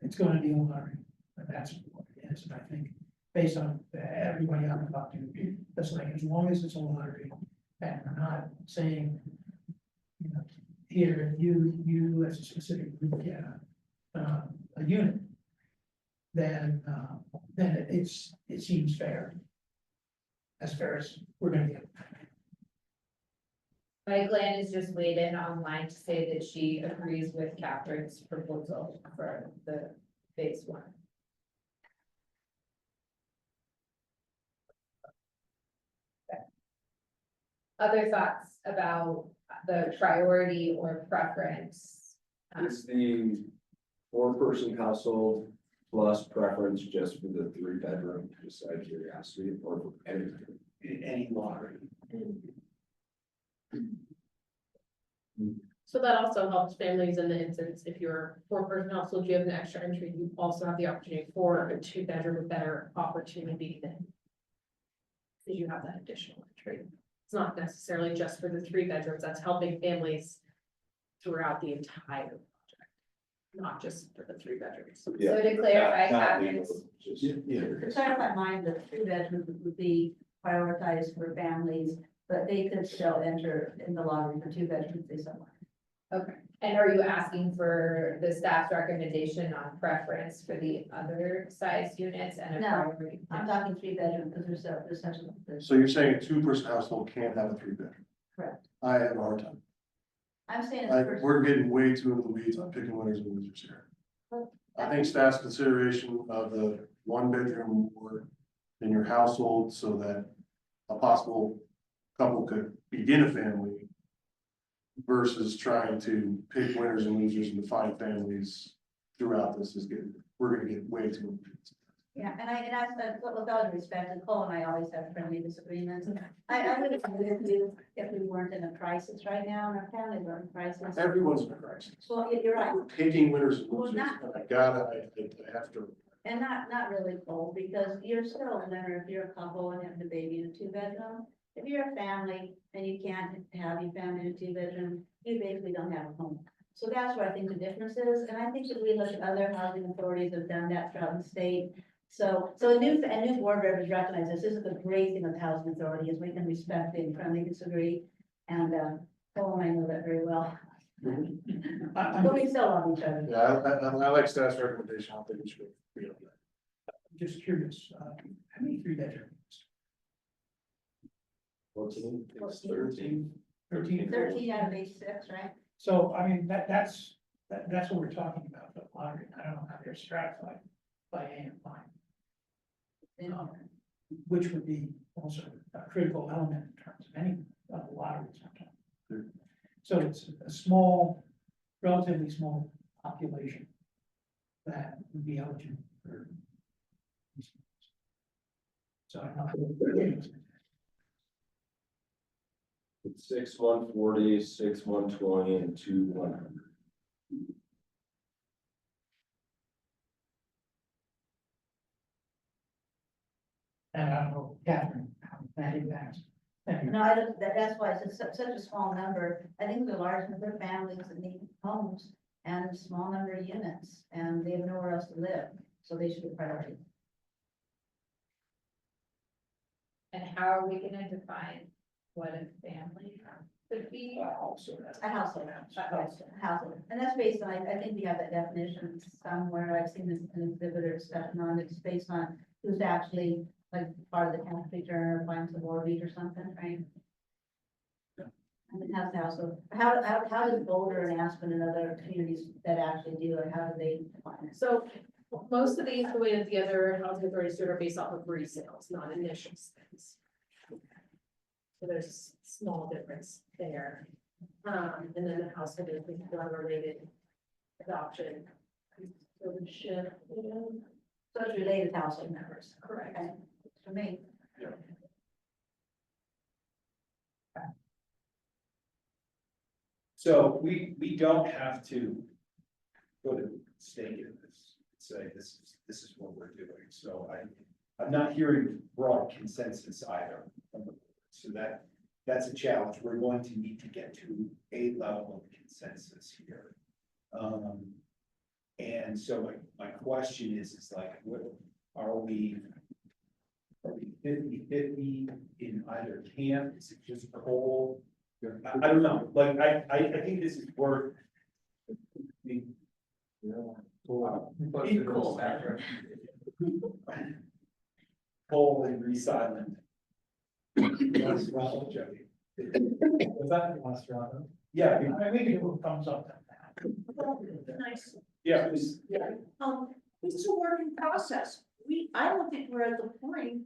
It's going to be a lottery, but that's what it is. And I think based on everybody I've talked to, that's like, as long as it's a lottery, and we're not saying, here, you as a specific group get a unit, then it seems fair. As fair as we're gonna get. Mike Land has just weighed in online to say that she agrees with Catherine's proposal for the phase 1. Other thoughts about the priority or preference? Is the 4-person household plus preference just for the 3 bedroom, just out of curiosity, or for any lottery? So that also helps families in the instance, if you're a 4-person household, you have an extra entry, you also have the opportunity for a 2-bedroom, a better opportunity than. Because you have that additional entry. It's not necessarily just for the 3 bedrooms, that's helping families throughout the entire project, not just for the 3 bedrooms. So to clarify, Catherine's. To clarify mine, the 3 bedrooms would be prioritized for families, but they could still enter in the lottery for 2 bedrooms if they so want. Okay, and are you asking for the staff's recommendation on preference for the other size units and a No, priority? I'm talking 3 bedroom because there's such a. So you're saying a 2-person household can't have a 3 bedroom? Correct. I have a hard time. I'm saying. We're getting way too in the weeds on picking winners and losers here. I think staff's consideration of the 1 bedroom or in your household so that a possible couple could begin a family versus trying to pick winners and losers and define families throughout this is good. We're gonna get way too in the weeds. Yeah, and I said, with all due respect, and Cole and I always have friendly disagreements. I would agree with you if we weren't in a crisis right now, and our families are in crisis. Everyone's in a crisis. Well, you're right. We're picking winners and Well, losers. not- I have to. And not really, Cole, because you're still a winner if you're a couple and have the baby in a 2 bedroom. If you're a family and you can't have your family in a 2 bedroom, you basically don't have a home. So that's where I think the difference is, and I think that we look at other housing authorities have done that throughout the state. So a new board members recognize this is the great thing with housing authority is we can respect and friendly disagree. And Cole and I know that very well. But we still love each other. Yeah, I like staff's recommendation. I don't think we should be on that. I'm just curious, how many 3 bedrooms? 14, 13. 13. 13 out of 86, right? So, I mean, that's what we're talking about, the lottery. I don't know how they're stratified by A and line. Which would be also a critical element in terms of any of the lotteries. So it's a small, relatively small population that would be eligible for. So I don't know. It's 6, 140, 6, 120, and 2, 100. And I don't know, Catherine, how that impacts. No, I don't, that's why it's such a small number. I think the large number of families that need homes and a small number of units, and they have nowhere else to live, so they should be priority. And how are we gonna define what a family could be? A household. And that's based on, I think we have that definition somewhere. I've seen this in an exhibit or discussion on it. It's based on who's actually like part of the tax return or finds the mortgage or something, right? And it has the household. How does Boulder and Aspen and other communities that actually do it, how do they define it? So most of these, the way that the other housing authorities do it are based off of resales, not initial sales. So there's small difference there. And then the household is related adoption. Stewardship, So it's related to household members. correct. Okay. For me. So we don't have to put a stake in this, say this is what we're doing. So I'm not hearing broad consensus either. From the board. So that's a challenge. We're going to need to get to a level of consensus here. And so my question is like, what are we 50-50 in either camp? Is it just the whole? I don't know, like, I think this is worth. Being cool. Cold and re-silent. Was that last round? Yeah, I think it will thumbs up. Nice. yeah, please. It's a working process. I don't think we're at the point,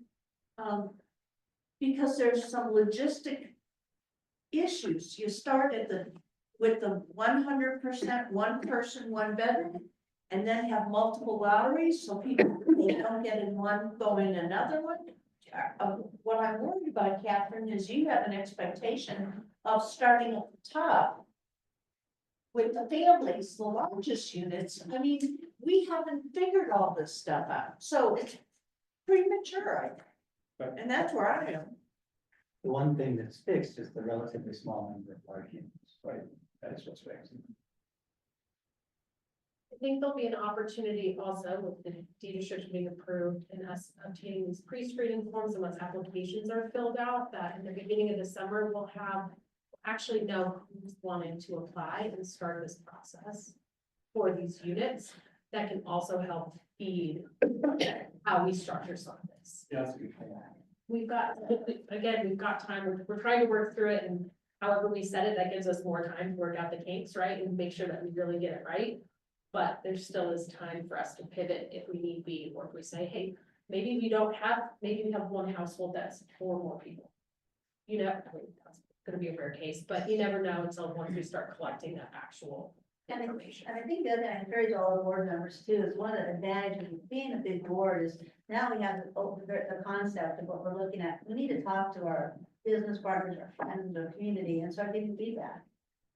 because there's some logistic issues. You start with the 100% one person, one bedroom, and then have multiple lotteries, so people, they don't get in one, go in another one. What I'm worried about, Catherine, is you have an expectation of starting at the top with the families, the largest units. I mean, we haven't figured all this stuff out, so it's premature, I think. And that's where I am. The one thing that's fixed is the relatively small number of large units, right? That is what's fixed. I think there'll be an opportunity also with the deed restriction being approved and us obtaining these pre-screening forms and once applications are filled out, that in the beginning of the summer, we'll actually know who's wanting to apply and start this process for these units. That can also help feed how we structure some of this. Yeah, that's a good point. We've got time, we're trying to work through it, and however we set it, that gives us more time to work out the kinks, right? And make sure that we really get it right. But there still is time for us to pivot if we need be, or if we say, hey, maybe we have one household that's 4 more people. You know, I mean, that's gonna be a rare case, but you never know until once we start collecting that actual information. And I think the other thing I encourage all the board members too, is one of the advantages of being a big board is now we have the concept of what we're looking at. We need to talk to our business partners, our friends, our community, and start getting feedback.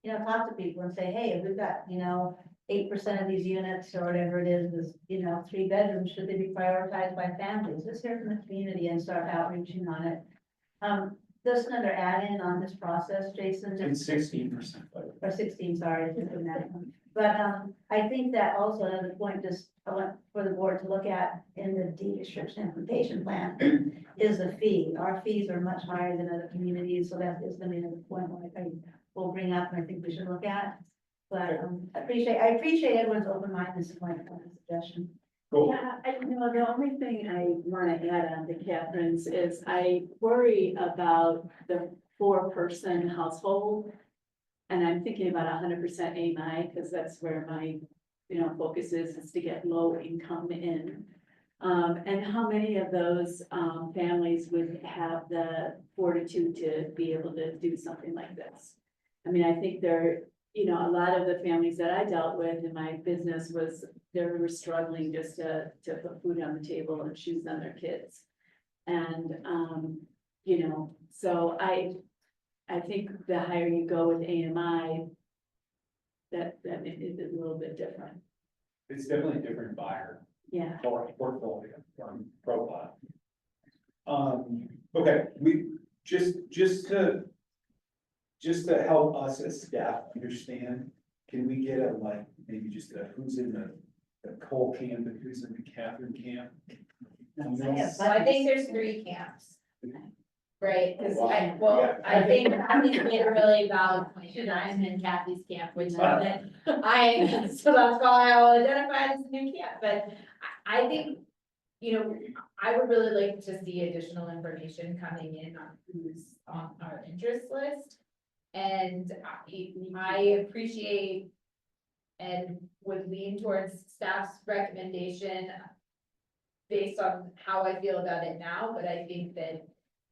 You know, talk to people and say, hey, we've got, 8% of these units or whatever it is, 3 bedrooms, should they be prioritized by families? Let's hear from the community and start outreaching on it. Just another add-in on this process, Jason. It's 16%. Or 16, sorry, but I think that also another point, I want for the board to look at in the deed restriction implementation plan is the fee. Our fees are much higher than other communities, so that is gonna be another point I will bring up and I think we should look at. But I appreciate everyone's open mindedness to my suggestion. Yeah, the only thing I want to add on to Catherine's is I worry about the 4-person household. And I'm thinking about 100% AMI, because that's where my, focus is to get low income in. And how many of those families would have the fortitude to be able to do something like this? I mean, I think a lot of the families that I dealt with in my business they were struggling just to put food on the table and shoes on their kids. And, so I I think the higher you go with AMI, that is a little bit different. It's definitely a different buyer Yeah. or portfolio profile. Okay, we just to help us as staff understand, can we get a like, maybe just a who's in the Cole camp and who's in the Catherine camp? So I think there's 3 camps. Right, because I, Yeah. I think Kathy's made a really valid point, and I'm in Kathy's camp, which is that so that's why I will identify it as a new camp, but I think, you know, I would really like to see additional information coming in on who's on our interest list. And I appreciate and would lean towards staff's recommendation based on how I feel about it now, but I think that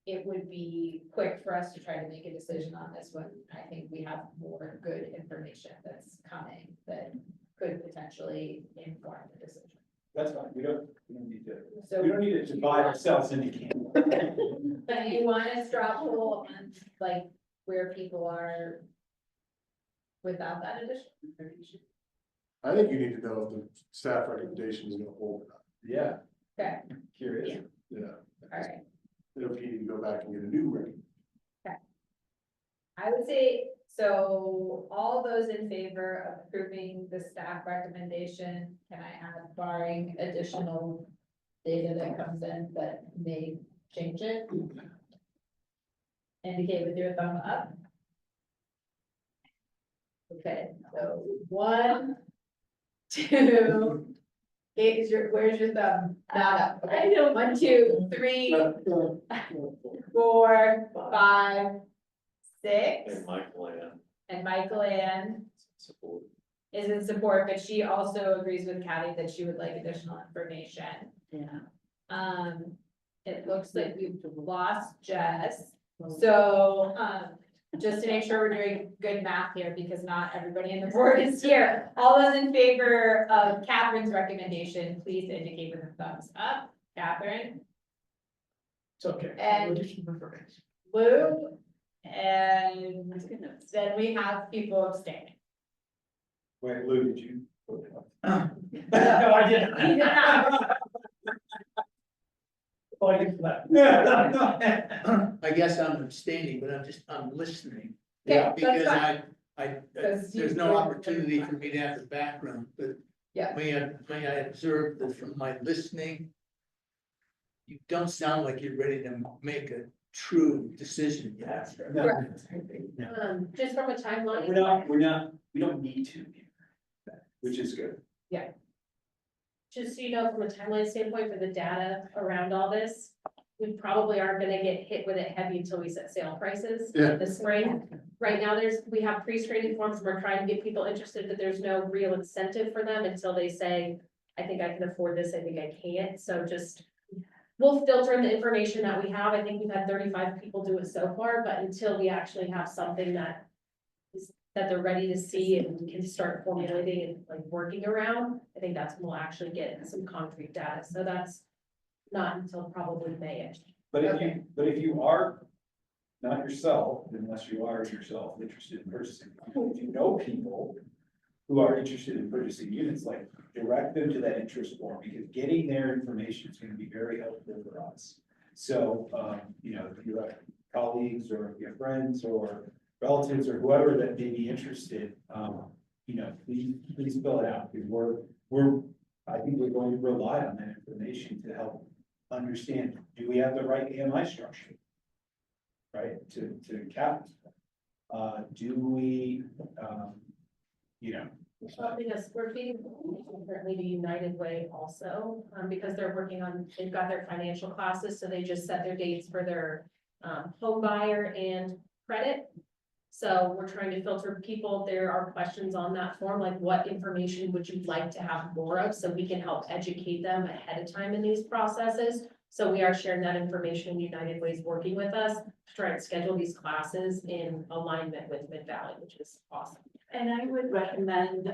it would be quick for us to try to make a decision on this one. I think we have more good information that's coming that could potentially inform the decision. That's fine, we don't need to, So- we don't need to divide ourselves into camps. But you want to straw poll on like where people are without that additional information? I think you need to know if the staff recommendation is gonna hold or not. Yeah, Okay, curious. Yeah. all right. If you need to go back and get a new recommendation. I would say, so all those in favor of approving the staff recommendation, can I add barring additional data that comes in that may change it? Indicate with your thumb up. Okay, so 1, 2. Kate, where's your thumb? Not up. Okay. I know. 1, 2, 3, 4, 5, 6. And Michael Ann. And Michael Ann Support. is in support, but she also agrees with Kathy that she would like additional information. Yeah. It looks like we've lost Jess. So, just to make sure we're doing good math here, because not everybody in the board is here. All those in favor of Catherine's recommendation, please indicate with a thumbs up. Catherine, It's okay. And- Lou, and then we have people abstaining. Wait, Lou, did you? No, I didn't. He did not. Oh, I get that. I guess I'm abstaining, but I'm listening. Okay, that's Because fine. there's you- no opportunity for me to have the background, but Yeah. may I observe that from my listening, you don't sound like you're ready to make a true decision yet. Just from a timeline. We don't need to, which is good. Just so you know, from a timeline standpoint for the data around all this, we probably aren't gonna get hit with it heavy until we set sale prices Yeah. this spring. Right now, we have pre-screening forms, we're trying to get people interested, but there's no real incentive for them until they say, I think I can afford this, I think I can't, so just. We'll filter in the information that we have, I think we've had 35 people do it so far, but until we actually have something that they're ready to see and we can start formulating and like working around, I think that's when we'll actually get some concrete data, so that's not until probably May-ish. But if you are not yourself, unless you are yourself interested in purchasing, if you know people who are interested in purchasing units, like direct them to that interest form, because getting their information is gonna be very helpful for us. So, you know, if you have colleagues or if you have friends or relatives or whoever that may be interested, you know, please fill it out, because I think we're going to rely on that information to help understand, do we have the right AMI structure? Right, to cap. Do we, you know. Helping us, we're feeding information currently to United Way also, because they've got their financial classes, so they just set their dates for their home buyer and credit. So we're trying to filter people, there are questions on that form, like what information would you like to have more of, so we can help educate them ahead of time in these processes. So we are sharing that information, United Way is working with us to try and schedule these classes in alignment with Mid-Valley, which is awesome. And I would recommend,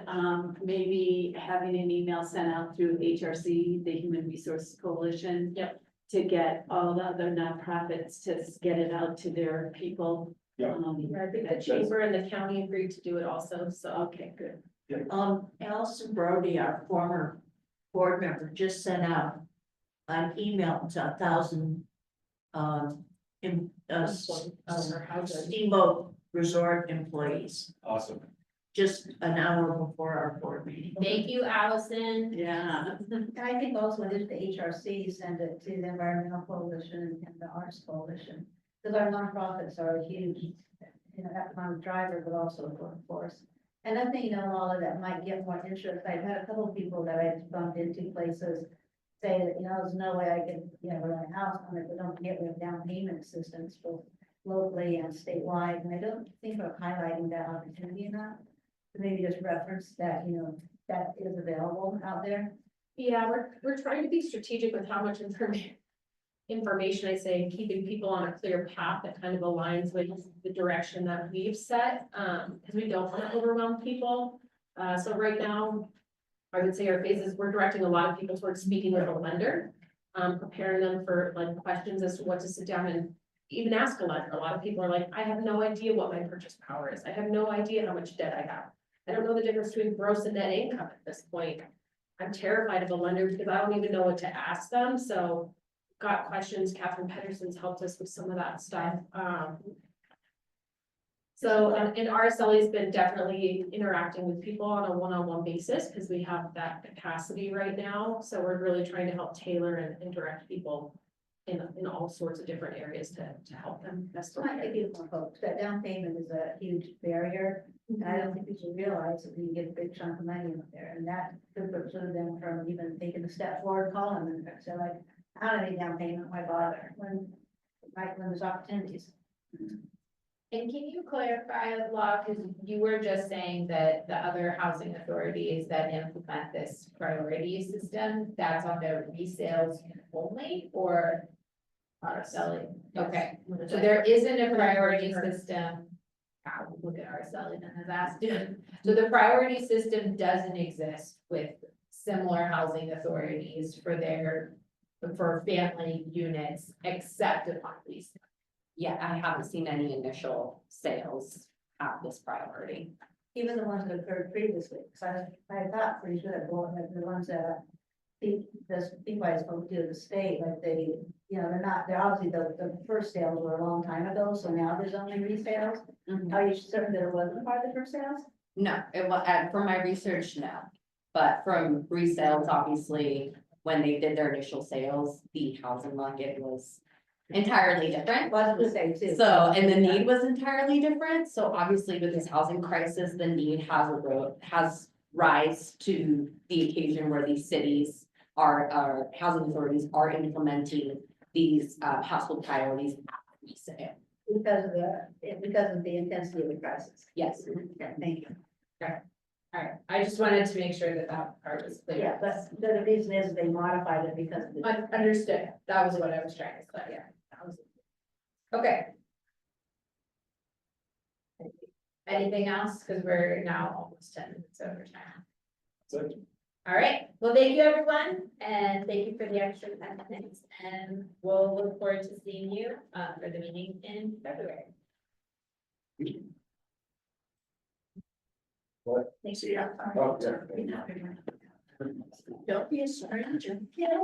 maybe having an email sent out through HRC, the Human Resource Coalition. Yep. To get all the other nonprofits to get it out to their people, Yeah. I think the chamber and the county agreed to do it also, so. Okay, good. Allison Brody, our former board member, just sent out an email to 1,000 Steamboat Resort employees, Awesome. just an hour before our board meeting. Thank you, Allison. Yeah. And I think also if the HRC send it to the Environmental Coalition and the Arts Coalition, because our nonprofits are a huge, economic driver, but also a workforce. And I think, all of that might get more interest. I've had a couple of people that I've bumped into places say that, there's no way I could, run a house on it, but don't get with down payment assistance both locally and statewide. And I don't think we're highlighting that opportunity enough. Maybe just reference that, that is available out there. Yeah, we're trying to be strategic with how much information I say, and keeping people on a clear path that kind of aligns with the direction that we've set, because we don't want to overwhelm people. So right now, I would say our phases, we're directing a lot of people towards speaking with a lender, preparing them for like questions as to what to sit down and even ask a lender. A lot of people are like, I have no idea what my purchase power is. I have no idea how much debt I have. I don't know the difference between gross and net income at this point. I'm terrified of a lender because I don't even know what to ask them. So got questions. Catherine Pedersen's helped us with some of that stuff. And RSLE has been definitely interacting with people on a one-on-one basis because we have that capacity right now. So we're really trying to help tailor and direct people in all sorts of different areas to help them. That's why I give more folks that down payment is a huge barrier. And I don't think people realize that you get a big chunk of money out there, and that could preclude them from even taking a step forward, calling them. So like, how do they down payment? Why bother when there's opportunities? And can you clarify, Law, because you were just saying that the other housing authorities that implement this priority system, that's on their resales only, or are selling? Okay, so there isn't a priority system. Wow, look at our selling and has asked it. So the priority system doesn't exist with similar housing authorities for family units, except upon lease. Yeah, I haven't seen any initial sales at this priority. Even the ones that occurred previously, because I thought pretty good at going at the ones that think why I spoke to the state, like they're obviously the first sales were a long time ago, so now there's only resales. Are you certain that it wasn't part of the first sales? No, it was, from my research, no. But from resales, obviously, when they did their initial sales, the housing market was entirely different. Well, I was gonna say too. So, and the need was entirely different. So obviously with this housing crisis, the need has rise to the occasion where these cities our housing authorities are implementing these household priorities at resale. Because of the intensity of the crisis. Yes. Okay, thank you. All right, I just wanted to make sure that part was clear. Yeah, but the reason is they modified it because of the. Understood. That was what I was trying to clarify. Okay. Anything else? Because we're now almost 10 minutes over time. All right. Well, thank you, everyone. And thank you for the extra 10 minutes. And we'll look forward to seeing you for the meeting in February. What? Thanks for your. Oh, yeah. Don't be a stranger. Yeah.